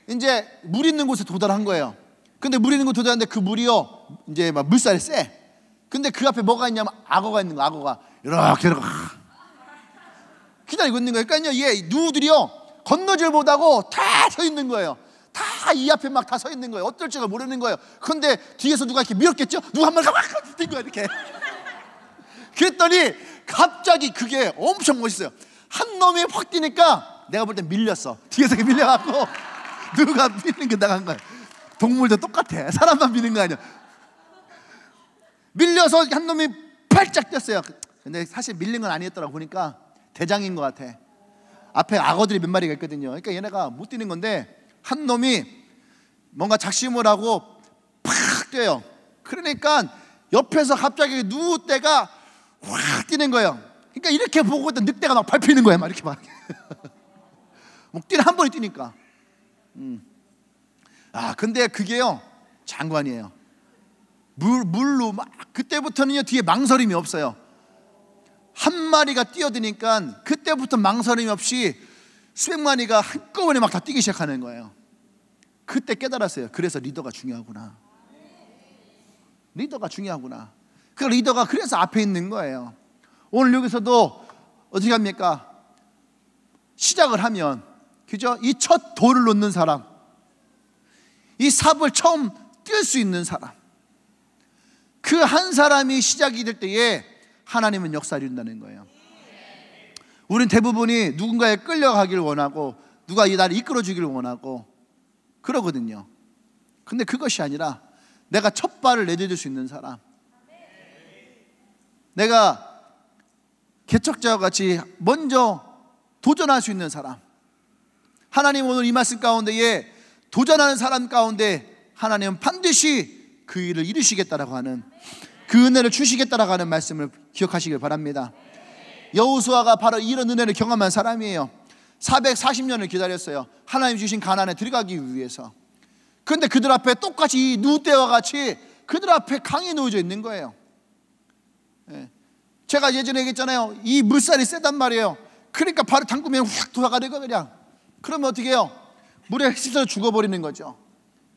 이제 물 있는 곳에 도달한 거예요. 근데 물 있는 곳에 도달하는데 그 물이요 이제 막 물살이 세. 근데 그 앞에 뭐가 있냐면 악어가 있는 거야. 악어가 이렇게 기다리고 있는 거예요. 그러니까 얘 누들이요 건너질 못하고 다 서 있는 거예요. 다 이 앞에 막 다 서 있는 거예요. 어떨 줄 모르는 거예요. 근데 뒤에서 누가 이렇게 밀었겠죠? 누가 한 마리가 막 뛴 거야 이렇게. 그랬더니 갑자기 그게 엄청 멋있어요. 한 놈이 확 뛰니까 내가 볼 때 밀렸어. 뒤에서 밀려갖고 누가 밀는 게 나간 거야. 동물도 똑같아. 사람만 미는 거 아니야. 밀려서 한 놈이 팔짝 뛰었어요. 근데 사실 밀린 건 아니었더라고. 보니까 대장인 것 같아. 앞에 악어들이 몇 마리가 있거든요. 그러니까 얘네가 못 뛰는 건데 한 놈이 뭔가 작심을 하고 팍 뛰어요. 그러니까 옆에서 갑자기 누떼가 확 뛰는 거예요. 그러니까 이렇게 보고 있던 늑대가 막 밟히는 거예요. 막 이렇게 막. 뛰는 한 번에 뛰니까. 근데 그게요 장관이에요. 물로 막 그때부터는요 뒤에 망설임이 없어요. 한 마리가 뛰어드니까 그때부터 망설임 없이 수백 마리가 한꺼번에 막 다 뛰기 시작하는 거예요. 그때 깨달았어요. 그래서 리더가 중요하구나. 리더가 중요하구나. 그 리더가 그래서 앞에 있는 거예요. 오늘 여기서도 어떻게 합니까? 시작을 하면, 그죠? 이 첫 돌을 놓는 사람, 이 삽을 처음 뛸 수 있는 사람, 그 한 사람이 시작이 될 때에 하나님은 역사를 이룬다는 거예요. 우린 대부분이 누군가에 끌려가기를 원하고 누가 이 나를 이끌어주기를 원하고 그러거든요. 근데 그것이 아니라 내가 첫 발을 내디딜 수 있는 사람, 내가 개척자와 같이 먼저 도전할 수 있는 사람, 하나님 오늘 이 말씀 가운데에 도전하는 사람 가운데 하나님은 반드시 그 일을 이루시겠다라고 하는, 그 은혜를 주시겠다라고 하는 말씀을 기억하시길 바랍니다. 여호수아가 바로 이런 은혜를 경험한 사람이에요. 440년을 기다렸어요. 하나님 주신 가나안에 들어가기 위해서. 그런데 그들 앞에 똑같이 이 누때와 같이 그들 앞에 강이 놓여져 있는 거예요. 제가 예전에 얘기했잖아요. 이 물살이 세단 말이에요. 그러니까 발을 담그면 확 돌아가는 거 그냥. 그러면 어떻게 해요? 물에 휩쓸려 죽어버리는 거죠.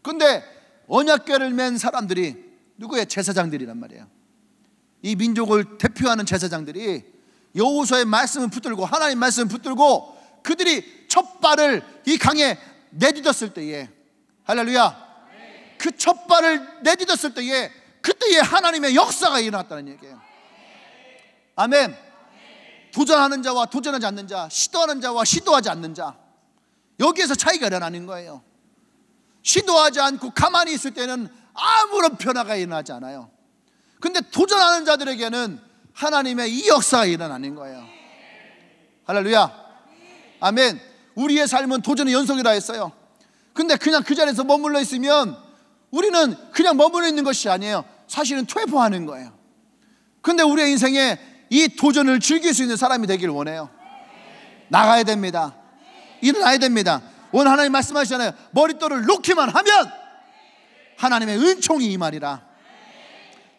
그런데 언약궤를 맨 사람들이 누구예요? 제사장들이란 말이에요. 이 민족을 대표하는 제사장들이 여호수아의 말씀을 붙들고, 하나님 말씀을 붙들고 그들이 첫 발을 이 강에 내딛었을 때에, 할렐루야, 그 첫 발을 내딛었을 때에 그때에 하나님의 역사가 일어났다는 얘기예요. 아멘. 도전하는 자와 도전하지 않는 자, 시도하는 자와 시도하지 않는 자, 여기에서 차이가 일어나는 거예요. 시도하지 않고 가만히 있을 때는 아무런 변화가 일어나지 않아요. 근데 도전하는 자들에게는 하나님의 이 역사가 일어나는 거예요. 할렐루야, 아멘. 우리의 삶은 도전의 연속이라 했어요. 근데 그냥 그 자리에서 머물러 있으면 우리는 그냥 머물러 있는 것이 아니에요. 사실은 퇴보하는 거예요. 근데 우리의 인생에 이 도전을 즐길 수 있는 사람이 되길 원해요. 나가야 됩니다. 일어나야 됩니다. 오늘 하나님 말씀하시잖아요. 머릿돌을 놓기만 하면 하나님의 은총이 임하리라.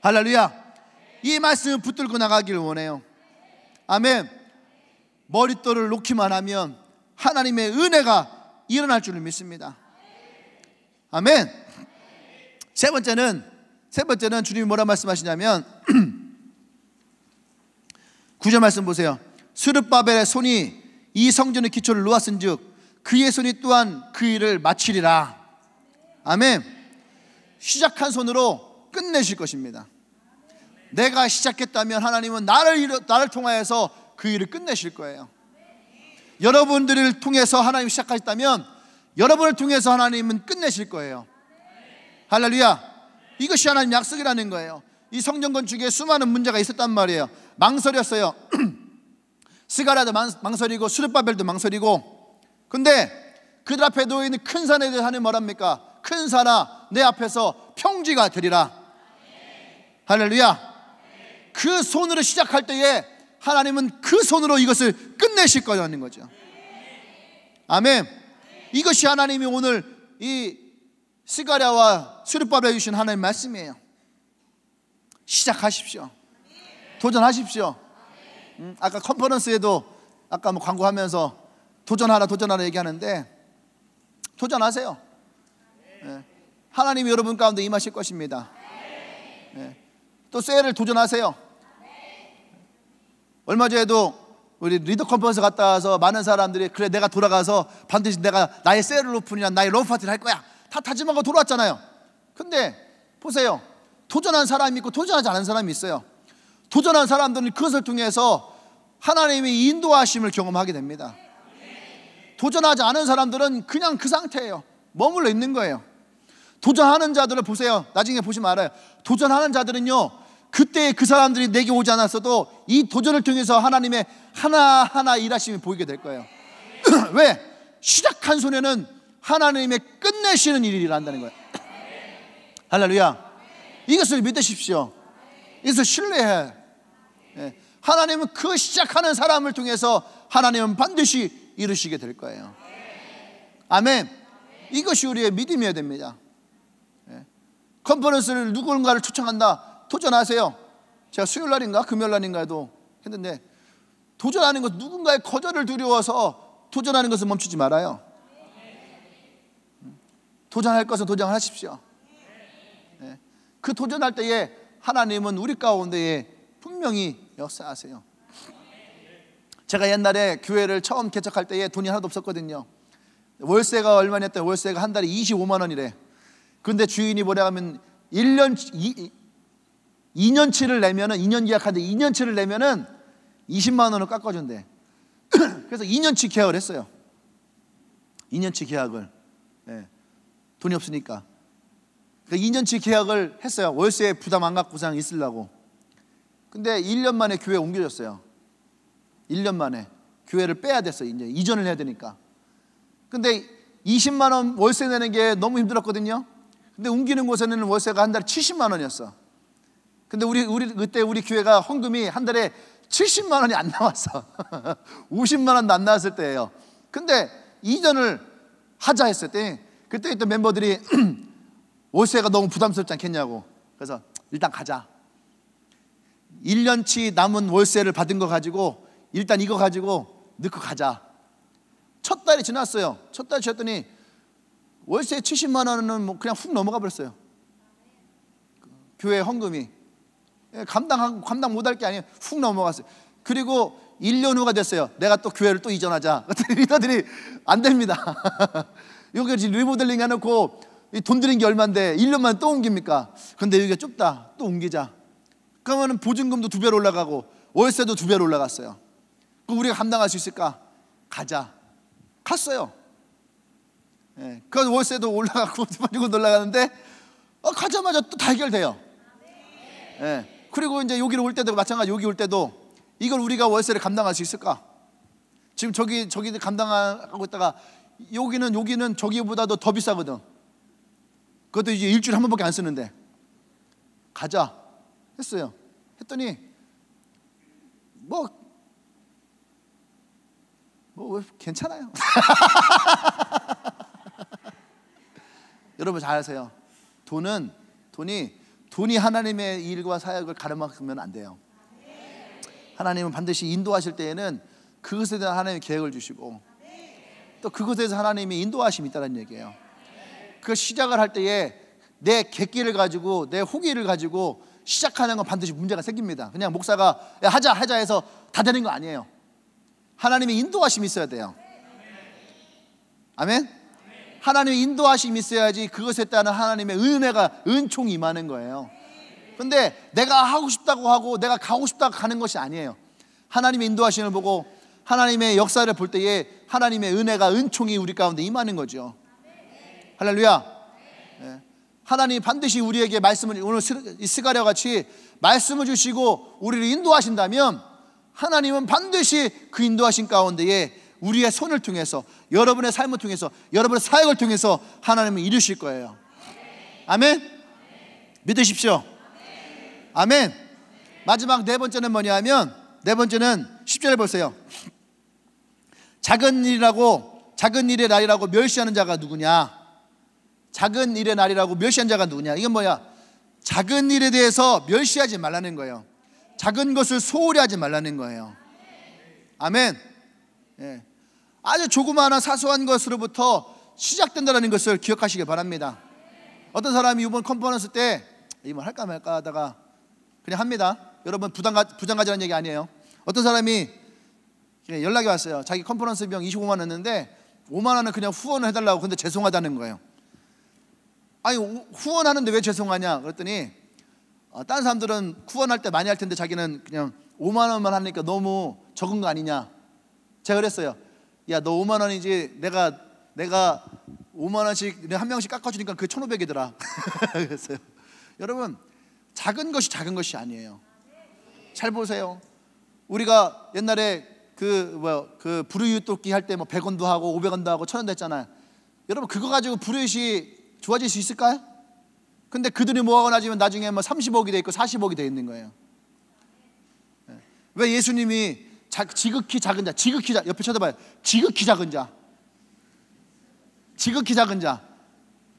할렐루야. 이 말씀을 붙들고 나가길 원해요. 아멘. 머릿돌을 놓기만 하면 하나님의 은혜가 일어날 줄을 믿습니다. 아멘. 세 번째는 주님이 뭐라 말씀하시냐면 9절 말씀 보세요. 스룹바벨의 손이 이 성전의 기초를 놓았은즉 그의 손이 또한 그 일을 마치리라. 아멘. 시작한 손으로 끝내실 것입니다. 내가 시작했다면 하나님은 나를 통하여서 그 일을 끝내실 거예요. 여러분들을 통해서 하나님이 시작하셨다면 여러분을 통해서 하나님은 끝내실 거예요. 할렐루야. 이것이 하나님 약속이라는 거예요. 이 성전 건축에 수많은 문제가 있었단 말이에요. 망설였어요. 스가랴도 망설이고 스룹바벨도 망설이고. 근데 그들 앞에 놓여있는 큰 산에 대해서 하나님 뭐랍니까? 큰 산아 내 앞에서 평지가 되리라. 할렐루야. 그 손으로 시작할 때에 하나님은 그 손으로 이것을 끝내실 거라는 거죠. 아멘. 이것이 하나님이 오늘 이 스가랴와 스룹바벨에 주신 하나님의 말씀이에요. 시작하십시오. 도전하십시오. 아까 컨퍼런스에도 아까 뭐 광고하면서 도전하라 얘기하는데 도전하세요. 하나님이 여러분 가운데 임하실 것입니다. 또 셀을 도전하세요. 얼마 전에도 우리 리더 컨퍼런스 갔다 와서 많은 사람들이 그래 내가 돌아가서 반드시 내가 나의 셀을 오픈이나 나의 로우 파티를 할 거야 다 다짐하고 돌아왔잖아요. 근데 보세요. 도전한 사람이 있고 도전하지 않은 사람이 있어요. 도전한 사람들은 그것을 통해서 하나님의 인도하심을 경험하게 됩니다. 도전하지 않은 사람들은 그냥 그 상태예요. 머물러 있는 거예요. 도전하는 자들을 보세요. 나중에 보시면 알아요. 도전하는 자들은요 그때 그 사람들이 내게 오지 않았어도 이 도전을 통해서 하나님의 하나하나 일하심이 보이게 될 거예요. 왜? 시작한 손에는 하나님의 끝내시는 일이 일어난다는 거예요. 할렐루야. 이것을 믿으십시오. 이것을 신뢰해. 하나님은 그 시작하는 사람을 통해서 하나님은 반드시 이루시게 될 거예요. 아멘. 이것이 우리의 믿음이어야 됩니다. 컨퍼런스를 누군가를 초청한다. 도전하세요. 제가 수요일날인가 금요일날인가에도 했는데 도전하는 것, 누군가의 거절을 두려워서 도전하는 것을 멈추지 말아요. 도전할 것은 도전하십시오. 그 도전할 때에 하나님은 우리 가운데에 분명히 역사하세요. 제가 옛날에 교회를 처음 개척할 때에 돈이 하나도 없었거든요. 월세가 얼마냐했더니 월세가 한 달에 25만 원이래. 그런데 주인이 뭐라 하면 2년치를 내면은 2년 계약하는데 2년치를 내면은 20만 원을 깎아준대. 그래서 2년치 계약을 했어요. 2년치 계약을. 돈이 없으니까. 2년치 계약을 했어요. 월세 부담 안 갖고 그냥 있으려고. 근데 1년 만에 교회 옮겨졌어요. 1년 만에 교회를 빼야 됐어요. 이제 이전을 해야 되니까. 근데 20만 원 월세 내는 게 너무 힘들었거든요. 근데 옮기는 곳에는 월세가 한 달에 70만 원이었어. 근데 그때 우리 교회가 헌금이 한 달에 70만 원이 안 나왔어. 50만 원도 안 나왔을 때예요. 근데 이전을 하자 했을 때 그때 있던 멤버들이 월세가 너무 부담스럽지 않겠냐고. 그래서 일단 가자. 1년치 남은 월세를 받은 거 가지고 일단 이거 가지고 넣고 가자. 첫 달이 지났어요. 첫 달 지났더니 월세 70만 원은 뭐 그냥 훅 넘어가 버렸어요. 교회 헌금이 감당 못할 게 아니에요. 훅 넘어갔어요. 그리고 1년 후가 됐어요. 내가 또 교회를 또 이전하자. 리더들이 안 됩니다. 여기 지금 리모델링 해놓고 돈 들인 게 얼만데 1년 만에 또 옮깁니까? 근데 여기가 좁다. 또 옮기자. 그러면 보증금도 2배로 올라가고 월세도 2배로 올라갔어요. 그럼 우리가 감당할 수 있을까? 가자. 갔어요. 예, 그 월세도 올라가고 보증금도 올라가는데 가자마자 또 다 해결돼요. 예, 그리고 이제 여기로 올 때도 마찬가지. 여기 올 때도 이걸 우리가 월세를 감당할 수 있을까? 지금 저기들 감당하고 있다가 여기는 저기보다도 더 비싸거든. 그것도 이제 일주일에 한 번밖에 안 쓰는데 가자 했어요. 했더니 뭐 괜찮아요. 여러분 잘 아세요. 돈이 하나님의 일과 사역을 가로막으면 안 돼요. 하나님은 반드시 인도하실 때에는 그것에 대한 하나님의 계획을 주시고 또 그것에서 하나님이 인도하심이 있다는 얘기예요. 그 시작을 할 때에 내 객기를 가지고 내 호기를 가지고 시작하는 건 반드시 문제가 생깁니다. 그냥 목사가 하자 해서 다 되는 거 아니에요. 하나님의 인도하심이 있어야 돼요. 아멘? 하나님의 인도하심이 있어야지 그것에 따른 하나님의 은총이 임하는 거예요. 근데 내가 하고 싶다고 하고 내가 가고 싶다고 가는 것이 아니에요. 하나님의 인도하심을 보고 하나님의 역사를 볼 때에 하나님의 은총이 우리 가운데 임하는 거죠. 할렐루야. 네. 하나님이 반드시 우리에게 말씀을, 오늘 스가랴 같이 말씀을 주시고 우리를 인도하신다면 하나님은 반드시 그 인도하신 가운데에 우리의 손을 통해서, 여러분의 삶을 통해서, 여러분의 사역을 통해서 하나님은 이루실 거예요. 아멘? 믿으십시오. 아멘. 마지막 네 번째는 뭐냐면, 네 번째는 10절에 보세요. 작은 일의 날이라고 멸시하는 자가 누구냐? 작은 일의 날이라고 멸시하는 자가 누구냐? 이건 뭐야? 작은 일에 대해서 멸시하지 말라는 거예요. 작은 것을 소홀히 하지 말라는 거예요. 아멘. 예. 아주 조그마한 사소한 것으로부터 시작된다는 것을 기억하시기 바랍니다. 어떤 사람이 이번 컨퍼런스 때 이번 할까 말까 하다가 그냥 합니다. 여러분 부담 가지라는 얘기 아니에요. 어떤 사람이 연락이 왔어요. 자기 컨퍼런스 비용 25만 원 했는데 5만 원은 그냥 후원을 해달라고. 근데 죄송하다는 거예요. 아니 후원하는데 왜 죄송하냐 그랬더니 다른 사람들은 후원할 때 많이 할 텐데 자기는 그냥 5만 원만 하니까 너무 적은 거 아니냐. 제가 그랬어요. 야, 너 5만 원이지 내가 5만 원씩 한 명씩 깎아주니까 그게 1,500이더라. 그랬어요. 여러분 작은 것이 아니에요. 잘 보세요. 우리가 옛날에 그 불우이웃돕기 할 때 뭐 100원도 하고 500원도 하고 1,000원도 했잖아요. 여러분 그거 가지고 불우이웃이 좋아질 수 있을까요? 근데 그 돈이 모아가 나중에 뭐 30억이 돼 있고 40억이 돼 있는 거예요. 왜 예수님이 지극히 작은 자, 옆에 쳐다봐요. 지극히 작은 자,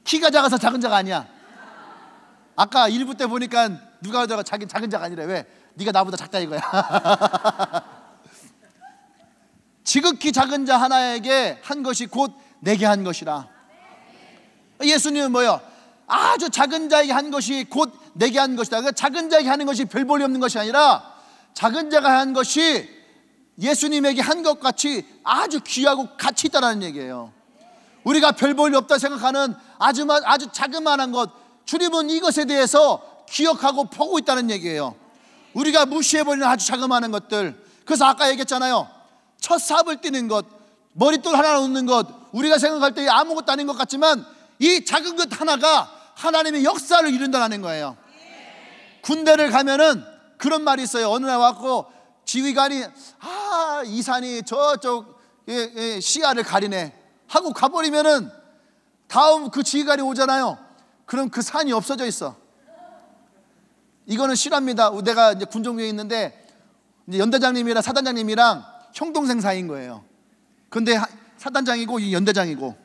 키가 작아서 작은 자가 아니야. 아까 1부 때 보니까 누가 하더라고 자기 작은 자가 아니래. 왜? 네가 나보다 작다 이거야. 지극히 작은 자 하나에게 한 것이 곧 내게 한 것이라. 예수님은 뭐요? 아주 작은 자에게 한 것이 곧 내게 한 것이다. 그러니까 작은 자에게 하는 것이 별 볼이 없는 것이 아니라 작은 자가 한 것이 예수님에게 한 것 같이 아주 귀하고 가치 있다는 얘기예요. 우리가 별 볼이 없다 생각하는 아주 자그마한 것, 주님은 이것에 대해서 기억하고 보고 있다는 얘기예요. 우리가 무시해버리는 아주 자그마한 것들. 그래서 아까 얘기했잖아요. 첫 삽을 띄는 것, 머릿돌 하나 놓는 것, 우리가 생각할 때 아무것도 아닌 것 같지만 이 작은 것 하나가 하나님의 역사를 이룬다는 거예요. 군대를 가면은 그런 말이 있어요. 어느 날 왔고 지휘관이 이 산이 저쪽 시야를 가리네. 하고 가버리면은 다음 그 지휘관이 오잖아요. 그럼 그 산이 없어져 있어. 이거는 실화입니다. 내가 이제 군종교에 있는데 이제 연대장님이랑 사단장님이랑 형동생 사이인 거예요. 근데 사단장이고 이 연대장이고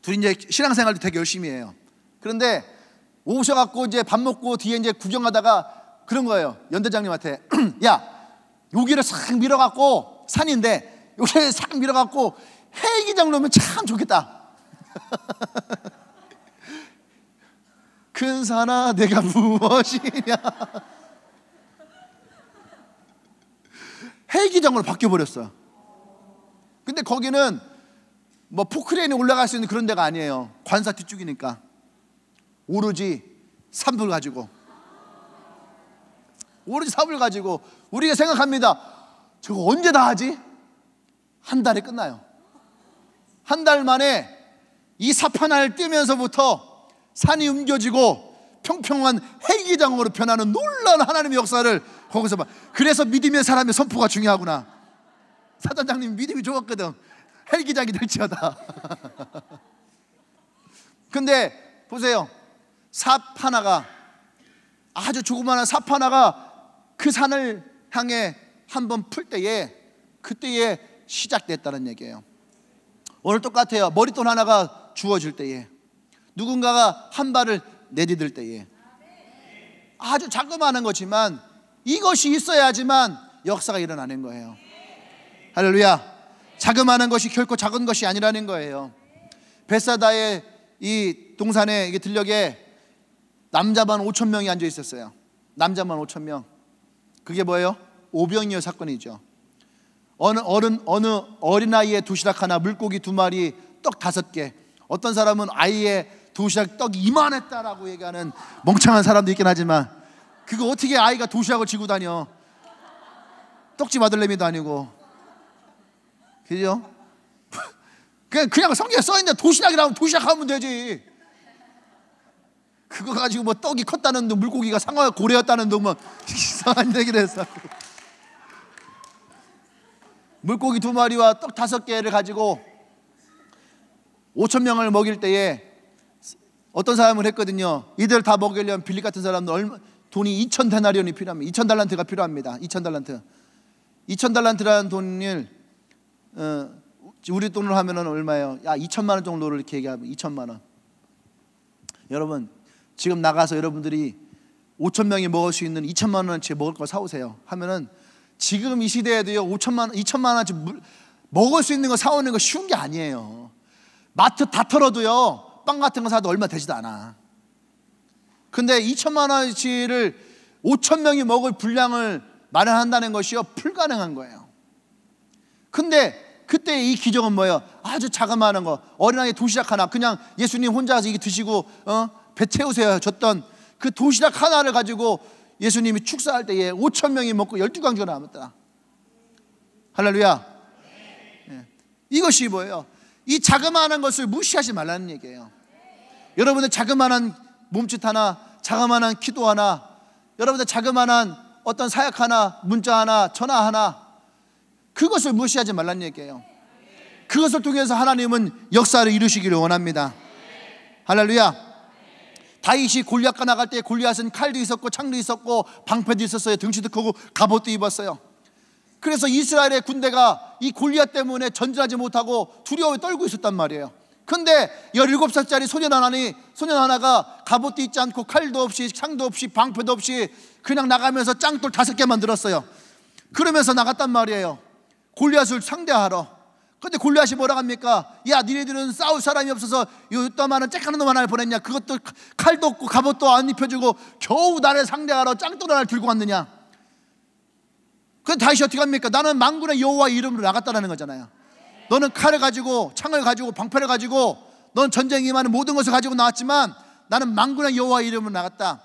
둘이 이제 신앙생활도 되게 열심히 해요. 그런데 오셔갖고 이제 밥 먹고 뒤에 이제 구경하다가 그런 거예요. 연대장님한테 야, 여기를 싹 밀어갖고 산인데 여기를 싹 밀어갖고 헬기장 놓으면 참 좋겠다. 큰 산아 내가 무엇이냐. 헬기장으로 바뀌어버렸어요. 근데 거기는 뭐 포크레인이 올라갈 수 있는 그런 데가 아니에요. 관사 뒤쪽이니까. 오로지 삽을 가지고 우리가 생각합니다. 저거 언제 다 하지? 한 달에 끝나요. 한 달 만에 이 삽 하나를 띄면서부터 산이 옮겨지고 평평한 헬기장으로 변하는 놀라운 하나님의 역사를 거기서 봐. 그래서 믿음의 사람의 선포가 중요하구나. 사단장님 믿음이 좋았거든. 헬기장이 될지어다. 근데 보세요. 삽 하나가, 아주 조그마한 삽 하나가 그 산을 향해 한번 풀 때에, 그때에 시작됐다는 얘기예요. 오늘 똑같아요. 머릿돈 하나가 주어질 때에, 누군가가 한 발을 내디딜 때에, 아주 자그마한 거지만 이것이 있어야지만 역사가 일어나는 거예요. 할렐루야. 자그마한 것이 결코 작은 것이 아니라는 거예요. 벳사다의 이 동산의 이 들녘에 남자만 5,000명이 앉아 있었어요. 남자만 5,000명. 그게 뭐예요? 오병이어 사건이죠. 어느 어린아이의 도시락 하나, 물고기 2마리, 떡 5개. 어떤 사람은 아이의 도시락 떡이 이만했다라고 얘기하는 멍청한 사람도 있긴 하지만, 그거 어떻게 아이가 도시락을 지고 다녀? 떡집 아들내미도 아니고. 그죠? 그냥 성경에 써있는데 도시락이라면 도시락하면 되지. 그거 가지고 뭐 떡이 컸다는 둥, 물고기가 상어가 고래였다는 둥, 뭐 이상한 얘기를 했어. 물고기 2마리와 떡 5개를 가지고 5,000명을 먹일 때에 어떤 사람을 했거든요. 이들 다 먹이려면 빌립 같은 사람은 돈이 2,000데나리온이 필요합니다. 2,000달란트가 필요합니다. 2,000달란트. 2,000달란트라는 돈을 우리 돈으로 하면은 얼마예요? 2천만 원 정도를 이렇게 얘기하면 2천만 원. 여러분, 지금 나가서 여러분들이 5,000명이 먹을 수 있는 2천만 원어치 먹을 거 사오세요 하면은, 지금 이 시대에도요 2천만 원어치 먹을 수 있는 거 사오는 거 쉬운 게 아니에요. 마트 다 털어도요 빵 같은 거 사도 얼마 되지도 않아. 근데 2천만 원어치를 5,000명이 먹을 분량을 마련한다는 것이요 불가능한 거예요. 근데 그때 이 기적은 뭐예요? 아주 자그마한 거, 어린아이 도시락 하나, 그냥 예수님 혼자서 이게 드시고 배 채우세요 줬던 그 도시락 하나를 가지고 예수님이 축사할 때에 5,000명이 먹고 12광주가 남았다. 할렐루야. 네. 이것이 뭐예요? 이 자그마한 것을 무시하지 말라는 얘기예요. 여러분들 자그마한 몸짓 하나, 자그마한 기도 하나, 여러분들 자그마한 어떤 사역 하나, 문자 하나, 전화 하나, 그것을 무시하지 말라는 얘기예요. 그것을 통해서 하나님은 역사를 이루시기를 원합니다. 할렐루야. 다윗이 골리앗과 나갈 때 골리앗은 칼도 있었고 창도 있었고 방패도 있었어요. 등치도 크고 갑옷도 입었어요. 그래서 이스라엘의 군대가 이 골리앗 때문에 전진하지 못하고 두려움에 떨고 있었단 말이에요. 근데 17살짜리 소년 하나가 갑옷도 있지 않고 칼도 없이 창도 없이 방패도 없이 그냥 나가면서 짱돌 5개만 들었어요. 그러면서 나갔단 말이에요, 골리앗을 상대하러. 근데 골리앗이 뭐라고 합니까? 야, 니네들은 싸울 사람이 없어서 요따만한 쬐까는 놈 하나를 보냈냐? 그것도 칼도 없고 갑옷도 안 입혀주고 겨우 나를 상대하러 짱돌 하나를 들고 왔느냐? 그럼 다윗이 어떻게 합니까? 나는 만군의 여호와 이름으로 나갔다라는 거잖아요. 너는 칼을 가지고, 창을 가지고, 방패를 가지고, 넌 전쟁에 임하는 모든 것을 가지고 나왔지만 나는 만군의 여호와 이름으로 나갔다.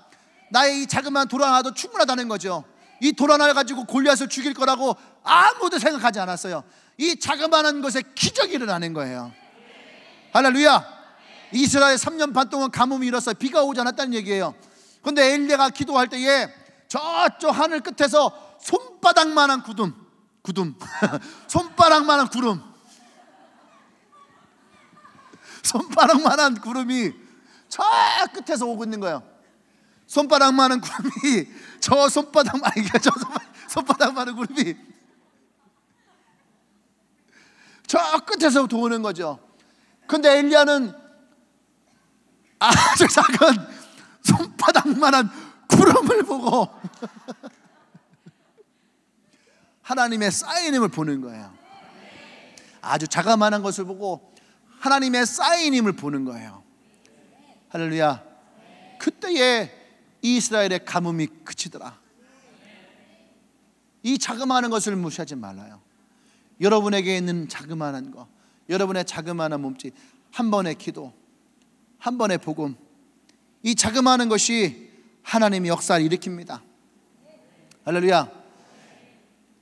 나의 이 자그마한 돌 하나도 충분하다는 거죠. 이 돌 하나를 가지고 골리앗을 죽일 거라고 아무도 생각하지 않았어요. 이 자그마한 것에 기적이 일어나는 거예요. 할렐루야. 이스라엘 3년 반 동안 가뭄이 일었어요. 비가 오지 않았다는 얘기예요. 근데 엘리야가 기도할 때에 저쪽 하늘 끝에서 손바닥만한 구름 손바닥만한 구름, 손바닥만한 구름이 저 끝에서 오고 있는 거예요. 손바닥만한 구름이 손바닥만한 구름이 저 끝에서부터 오는 거죠. 근데 엘리야는 아주 작은 손바닥만한 구름을 보고 하나님의 사인임을 보는 거예요. 아주 자그마한 것을 보고 하나님의 사인임을 보는 거예요. 할렐루야. 그때에 이스라엘의 가뭄이 그치더라. 이 자그마한 것을 무시하지 말아요. 여러분에게 있는 자그마한 것, 여러분의 자그마한 몸짓, 한 번의 기도, 한 번의 복음, 이 자그마한 것이 하나님의 역사를 일으킵니다. 할렐루야.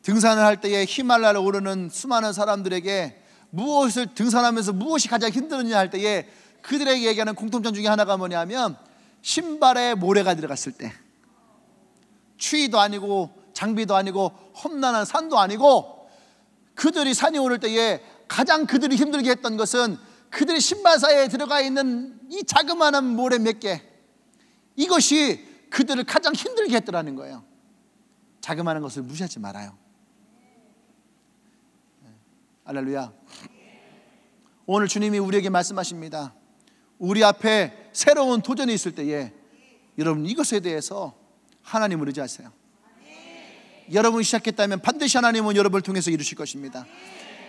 등산을 할 때에 히말라야를 오르는 수많은 사람들에게 무엇을 등산하면서 무엇이 가장 힘드느냐 할 때에 그들에게 얘기하는 공통점 중에 하나가 뭐냐면 신발에 모래가 들어갔을 때, 추위도 아니고 장비도 아니고 험난한 산도 아니고 그들이 산에 오를 때에 가장 그들이 힘들게 했던 것은 그들이 신발 사이에 들어가 있는 이 자그마한 모래 몇 개, 이것이 그들을 가장 힘들게 했더라는 거예요. 자그마한 것을 무시하지 말아요. 할렐루야. 오늘 주님이 우리에게 말씀하십니다. 우리 앞에 새로운 도전이 있을 때에 여러분 이것에 대해서 하나님을 의지하세요. 여러분이 시작했다면 반드시 하나님은 여러분을 통해서 이루실 것입니다.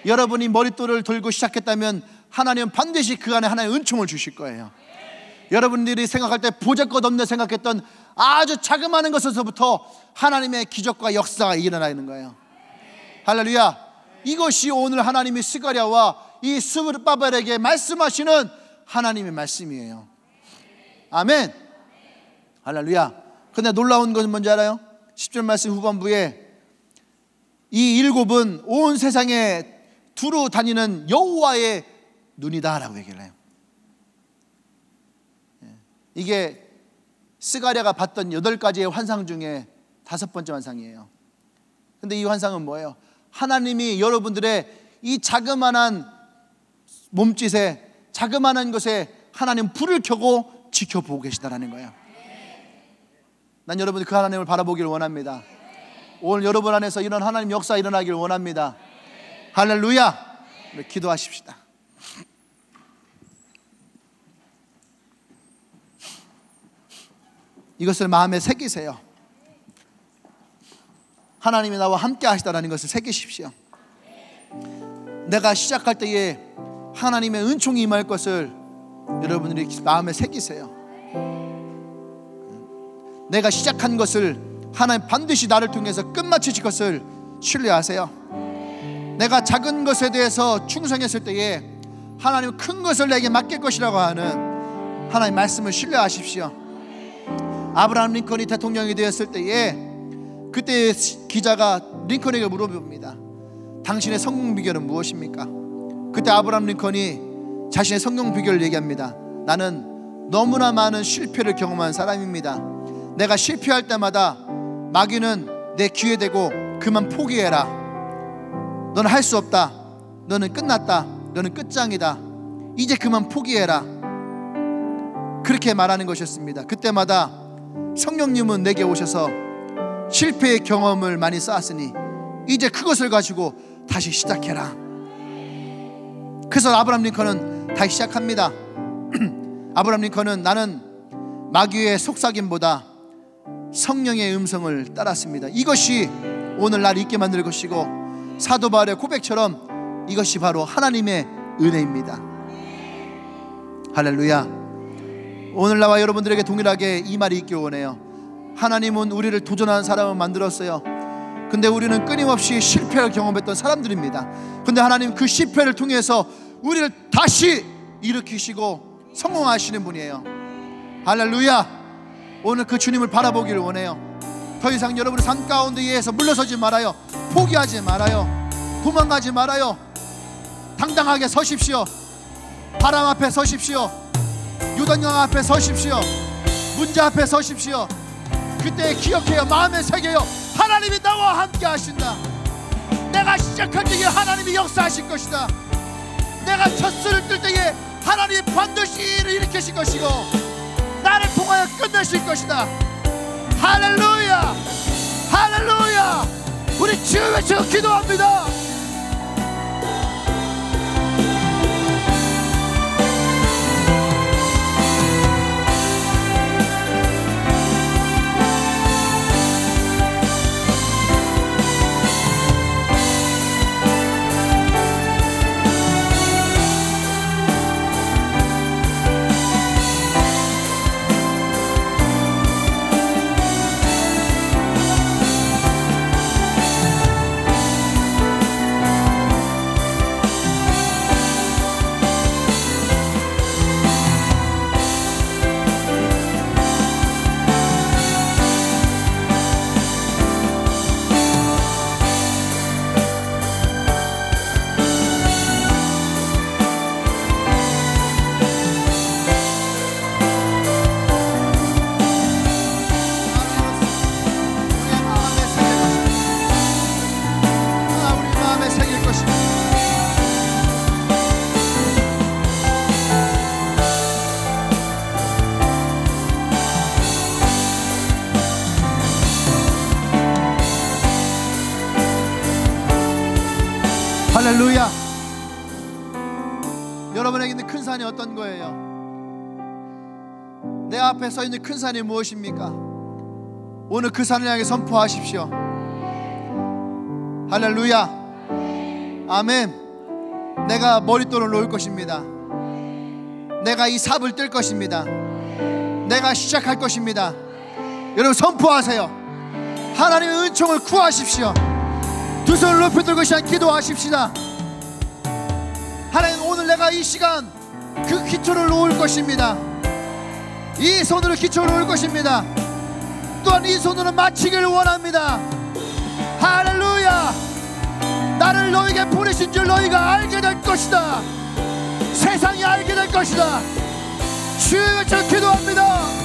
여러분이 머릿돌을 들고 시작했다면 하나님은 반드시 그 안에 하나의 은총을 주실 거예요. 여러분들이 생각할 때 보잘것없네 생각했던 아주 자그마한 것에서부터 하나님의 기적과 역사가 일어나는 거예요. 할렐루야. 이것이 오늘 하나님이 스가랴와 이 스룹바벨에게 말씀하시는 하나님의 말씀이에요. 아멘. 할렐루야. 근데 놀라운 것은 뭔지 알아요? 10절 말씀 후반부에 이 일곱은 온 세상에 두루 다니는 여호와의 눈이다 라고 얘기를 해요. 이게 스가랴가 봤던 8가지의 환상 중에 5번째 환상이에요. 근데 이 환상은 뭐예요? 하나님이 여러분들의 이 자그마한 몸짓에, 자그마한 것에 하나님 불을 켜고 지켜보고 계시다라는 거예요. 난 여러분이 그 하나님을 바라보기를 원합니다. 오늘 여러분 안에서 이런 하나님 역사 일어나기를 원합니다. 할렐루야. 우리 기도하십시다. 이것을 마음에 새기세요. 하나님이 나와 함께 하시다라는 것을 새기십시오. 내가 시작할 때에 하나님의 은총이 임할 것을 여러분들이 마음에 새기세요. 내가 시작한 것을 하나님 반드시 나를 통해서 끝마치실 것을 신뢰하세요. 내가 작은 것에 대해서 충성했을 때에 하나님은 큰 것을 내게 맡길 것이라고 하는 하나님 말씀을 신뢰하십시오. 아브라함 링컨이 대통령이 되었을 때에 그때 기자가 링컨에게 물어봅니다. 당신의 성공 비결은 무엇입니까? 그때 아브라함 링컨이 자신의 성공 비결을 얘기합니다. 나는 너무나 많은 실패를 경험한 사람입니다. 내가 실패할 때마다 마귀는 내 귀에 대고 그만 포기해라, 너는 할 수 없다, 너는 끝났다, 너는 끝장이다, 이제 그만 포기해라, 그렇게 말하는 것이었습니다. 그때마다 성령님은 내게 오셔서 실패의 경험을 많이 쌓았으니 이제 그것을 가지고 다시 시작해라. 그래서 아브라함 링컨은 다시 시작합니다. 아브라함 링컨은 나는 마귀의 속삭임보다 성령의 음성을 따랐습니다. 이것이 오늘 날 있게 만들 것이고 사도 바울의 고백처럼 이것이 바로 하나님의 은혜입니다. 할렐루야. 오늘 나와 여러분들에게 동일하게 이 말이 있길 원해요. 하나님은 우리를 도전하는 사람을 만들었어요. 근데 우리는 끊임없이 실패를 경험했던 사람들입니다. 근데 하나님 그 실패를 통해서 우리를 다시 일으키시고 성공하시는 분이에요. 할렐루야. 오늘 그 주님을 바라보기를 원해요. 더 이상 여러분의 삶 가운데에서 물러서지 말아요. 포기하지 말아요. 도망가지 말아요. 당당하게 서십시오. 바람 앞에 서십시오. 요단강 앞에 서십시오. 문제 앞에 서십시오. 그때 기억해요. 마음에 새겨요. 하나님이 나와 함께 하신다. 내가 시작할 때에 하나님이 역사하실 것이다. 내가 첫 수를 뜰 때에 하나님 반드시 일을 일으키실 것이고 나를 통하여 끝내실 것이다. 할렐루야, 할렐루야. 우리 주 외쳐 기도합니다. 할렐루야. 여러분에게 있는 큰 산이 어떤 거예요? 내 앞에 서 있는 큰 산이 무엇입니까? 오늘 그 산을 향해 선포하십시오. 할렐루야. 아멘. 내가 머릿돌을 놓을 것입니다. 내가 이 삽을 뜰 것입니다. 내가 시작할 것입니다. 여러분 선포하세요. 하나님의 은총을 구하십시오. 두 손을 높이 들고 시간 기도하십시다. 하나님, 오늘 내가 이 시간 그 기초를 놓을 것입니다. 이 손으로 기초를 놓을 것입니다. 또한 이 손으로 마치기를 원합니다. 할렐루야. 나를 너에게 보내신 줄 너희가 알게 될 것이다. 세상이 알게 될 것이다. 주의 외쳐 기도합니다.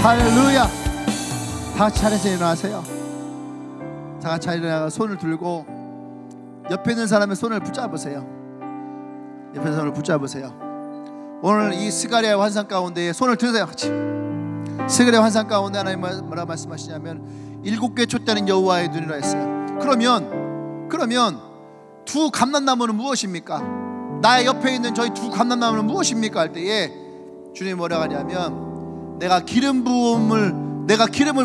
할렐루야. 다 같이 차례에서 일어나세요. 다 같이 일어나서 손을 들고 옆에 있는 사람의 손을 붙잡으세요. 옆에 있는 손을 붙잡으세요. 오늘 이 스가랴의 환상 가운데 손을 드세요. 같이. 스가랴의 환상 가운데 하나님 뭐라 말씀하시냐면 7개 촛대는 여호와의 눈이라 했어요. 그러면 두 감람나무는 무엇입니까? 나의 옆에 있는 저희 두 감람나무는 무엇입니까? 할 때에 주님이 뭐라고 하냐면 내가 기름을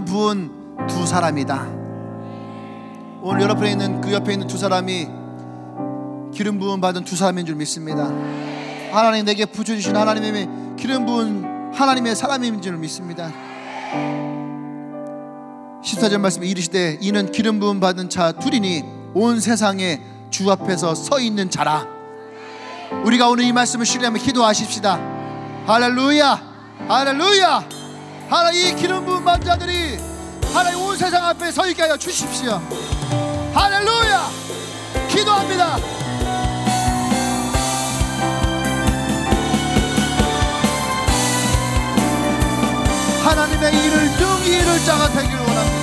부은 두 사람이다. 오늘 여러분에 있는 그 옆에 있는 두 사람이 기름 부음 받은 두 사람인 줄 믿습니다. 하나님 내게 부어주신 하나님의 기름 부은 하나님의 사람인 줄 믿습니다. 14절 말씀에 이르시되 이는 기름 부음 받은 자 둘이니 온 세상에 주 앞에서 서 있는 자라. 우리가 오늘 이 말씀을 신뢰하며 기도하십시다. 할렐루야. 할렐루야. 하나님 이 기름 부은 받은 자들이 하나님 온 세상 앞에 서 있게 하여 주십시오. 할렐루야. 기도합니다. 하나님의 일을 능히 이룰 자가 되기를 원합니다.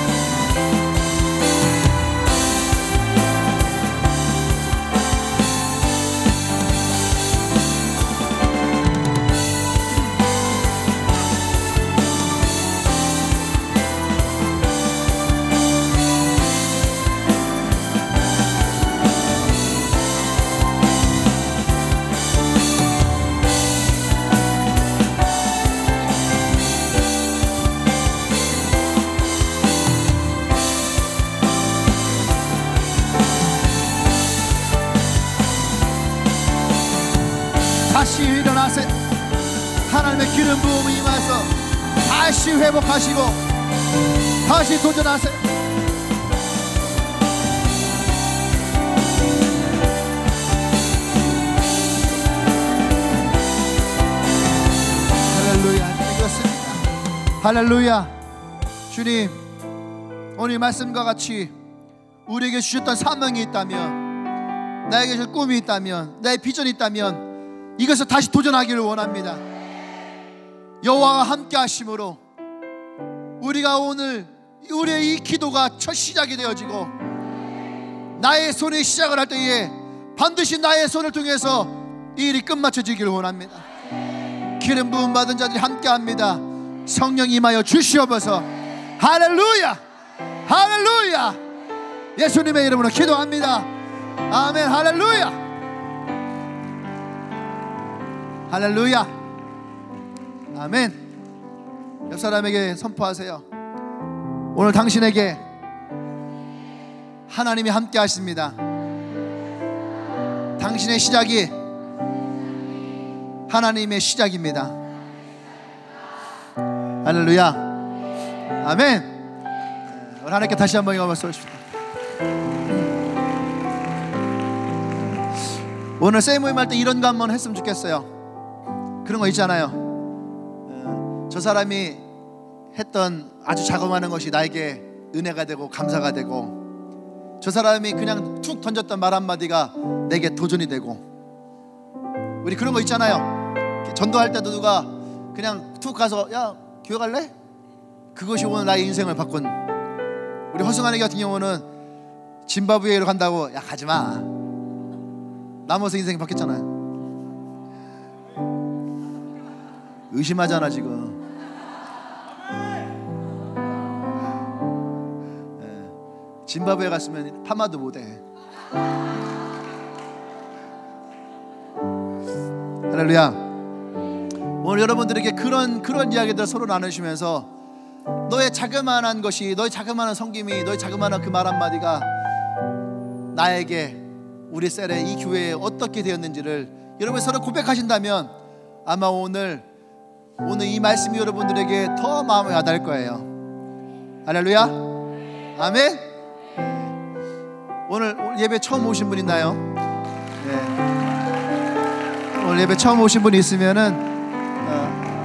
다시 일어나세요. 하나님의 기름 부음이 임하여서 다시 회복하시고 다시 도전하세요. 할렐루야. 그렇습니다. 할렐루야. 주님, 오늘 말씀과 같이 우리에게 주셨던 사명이 있다면, 나에게 주신 꿈이 있다면, 나의 비전이 있다면 이것을 다시 도전하기를 원합니다. 여호와가 함께 하심으로 우리가 오늘 우리의 이 기도가 첫 시작이 되어지고, 나의 손이 시작을 할 때에 반드시 나의 손을 통해서 이 일이 끝마쳐지기를 원합니다. 기름 부음 받은 자들이 함께 합니다. 성령 임하여 주시옵소서. 할렐루야. 할렐루야. 예수님의 이름으로 기도합니다. 아멘. 할렐루야. 할렐루야. 아멘. 옆 사람에게 선포하세요. 오늘 당신에게 하나님이 함께 하십니다. 당신의 시작이 하나님의 시작입니다. 할렐루야. 아멘. 오늘 하나님께 다시 한번 영광을 쏘십시다. 오늘 세이 모임 할 때 이런 거 한번 했으면 좋겠어요. 그런 거 있잖아요. 저 사람이 했던 아주 자그마한 것이 나에게 은혜가 되고 감사가 되고, 저 사람이 그냥 툭 던졌던 말 한마디가 내게 도전이 되고, 우리 그런 거 있잖아요. 전도할 때도 누가 그냥 툭 가서 야 교회 갈래? 그것이 오늘 나의 인생을 바꾼, 우리 허승환이 같은 경우는 짐바브웨로 간다고 야 가지마, 남아서 인생이 바뀌었잖아요. 의심하잖아 지금. 짐바브웨 갔으면 파마도 못해. 할렐루야. 오늘 여러분들에게 그런 이야기들 서로 나누시면서 너의 자그마한 것이, 너의 자그마한 섬김이, 너의 자그마한 그 말 한마디가 나에게, 우리 셀에, 이 교회에 어떻게 되었는지를 여러분이 서로 고백하신다면 아마 오늘 이 말씀이 여러분들에게 더 마음에 와닿을 거예요. 할렐루야. 아멘. 오늘 예배 처음 오신 분 있나요? 네. 오늘 예배 처음 오신 분 있으면은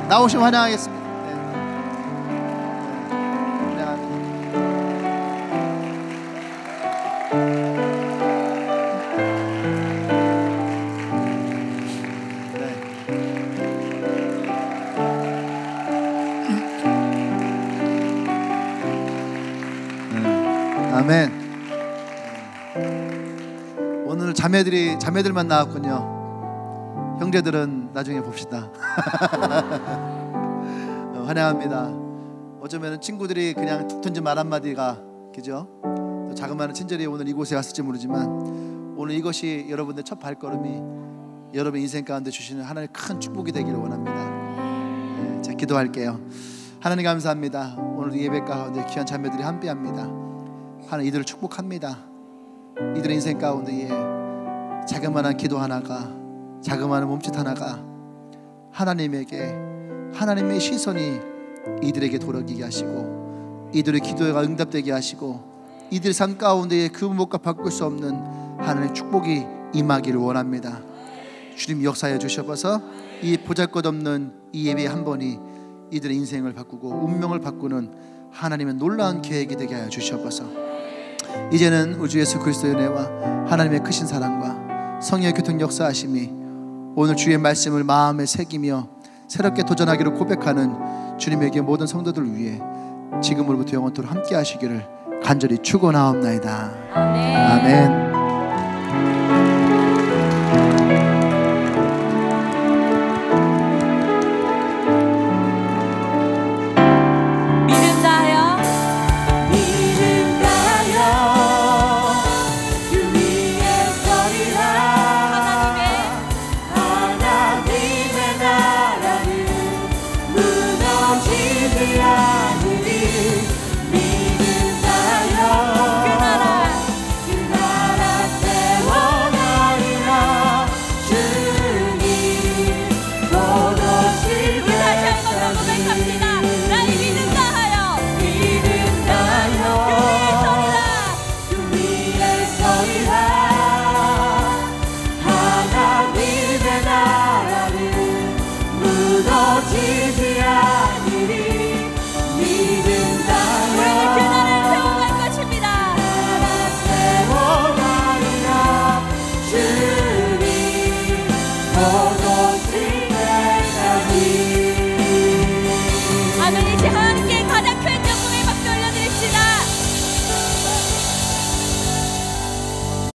나오시면 환영하겠습니다. 네. 아멘. 오늘 자매들만 나왔군요. 형제들은 나중에 봅시다. 환영합니다. 어쩌면 친구들이 그냥 툭 던진 말 한마디가, 그죠? 또 자그마한 친절이 오늘 이곳에 왔을지 모르지만 오늘 이것이 여러분들 첫 발걸음이 여러분 인생 가운데 주시는 하나님의 큰 축복이 되기를 원합니다. 네, 제가 기도할게요. 하나님 감사합니다. 오늘 예배 가운데 귀한 자매들이 함께합니다. 하나님 이들을 축복합니다. 이들의 인생 가운데에 자그마한 기도 하나가, 자그마한 몸짓 하나가 하나님의 시선이 이들에게 돌아가게 하시고, 이들의 기도가 응답되게 하시고, 이들의 삶 가운데에 그 무엇과 바꿀 수 없는 하나님의 축복이 임하기를 원합니다. 주님 역사해 주셔서 이 보잘것없는 이 예배 한 번이 이들의 인생을 바꾸고 운명을 바꾸는 하나님의 놀라운 계획이 되게 하여 주셔서, 이제는 우리 주 예수 그리스도의 은혜와 하나님의 크신 사랑과 성령의 교통 역사하심이 오늘 주의 말씀을 마음에 새기며 새롭게 도전하기를 고백하는 주님에게 모든 성도들 위해 지금으로부터 영원토록 함께 하시기를 간절히 축원하옵나이다. 아멘.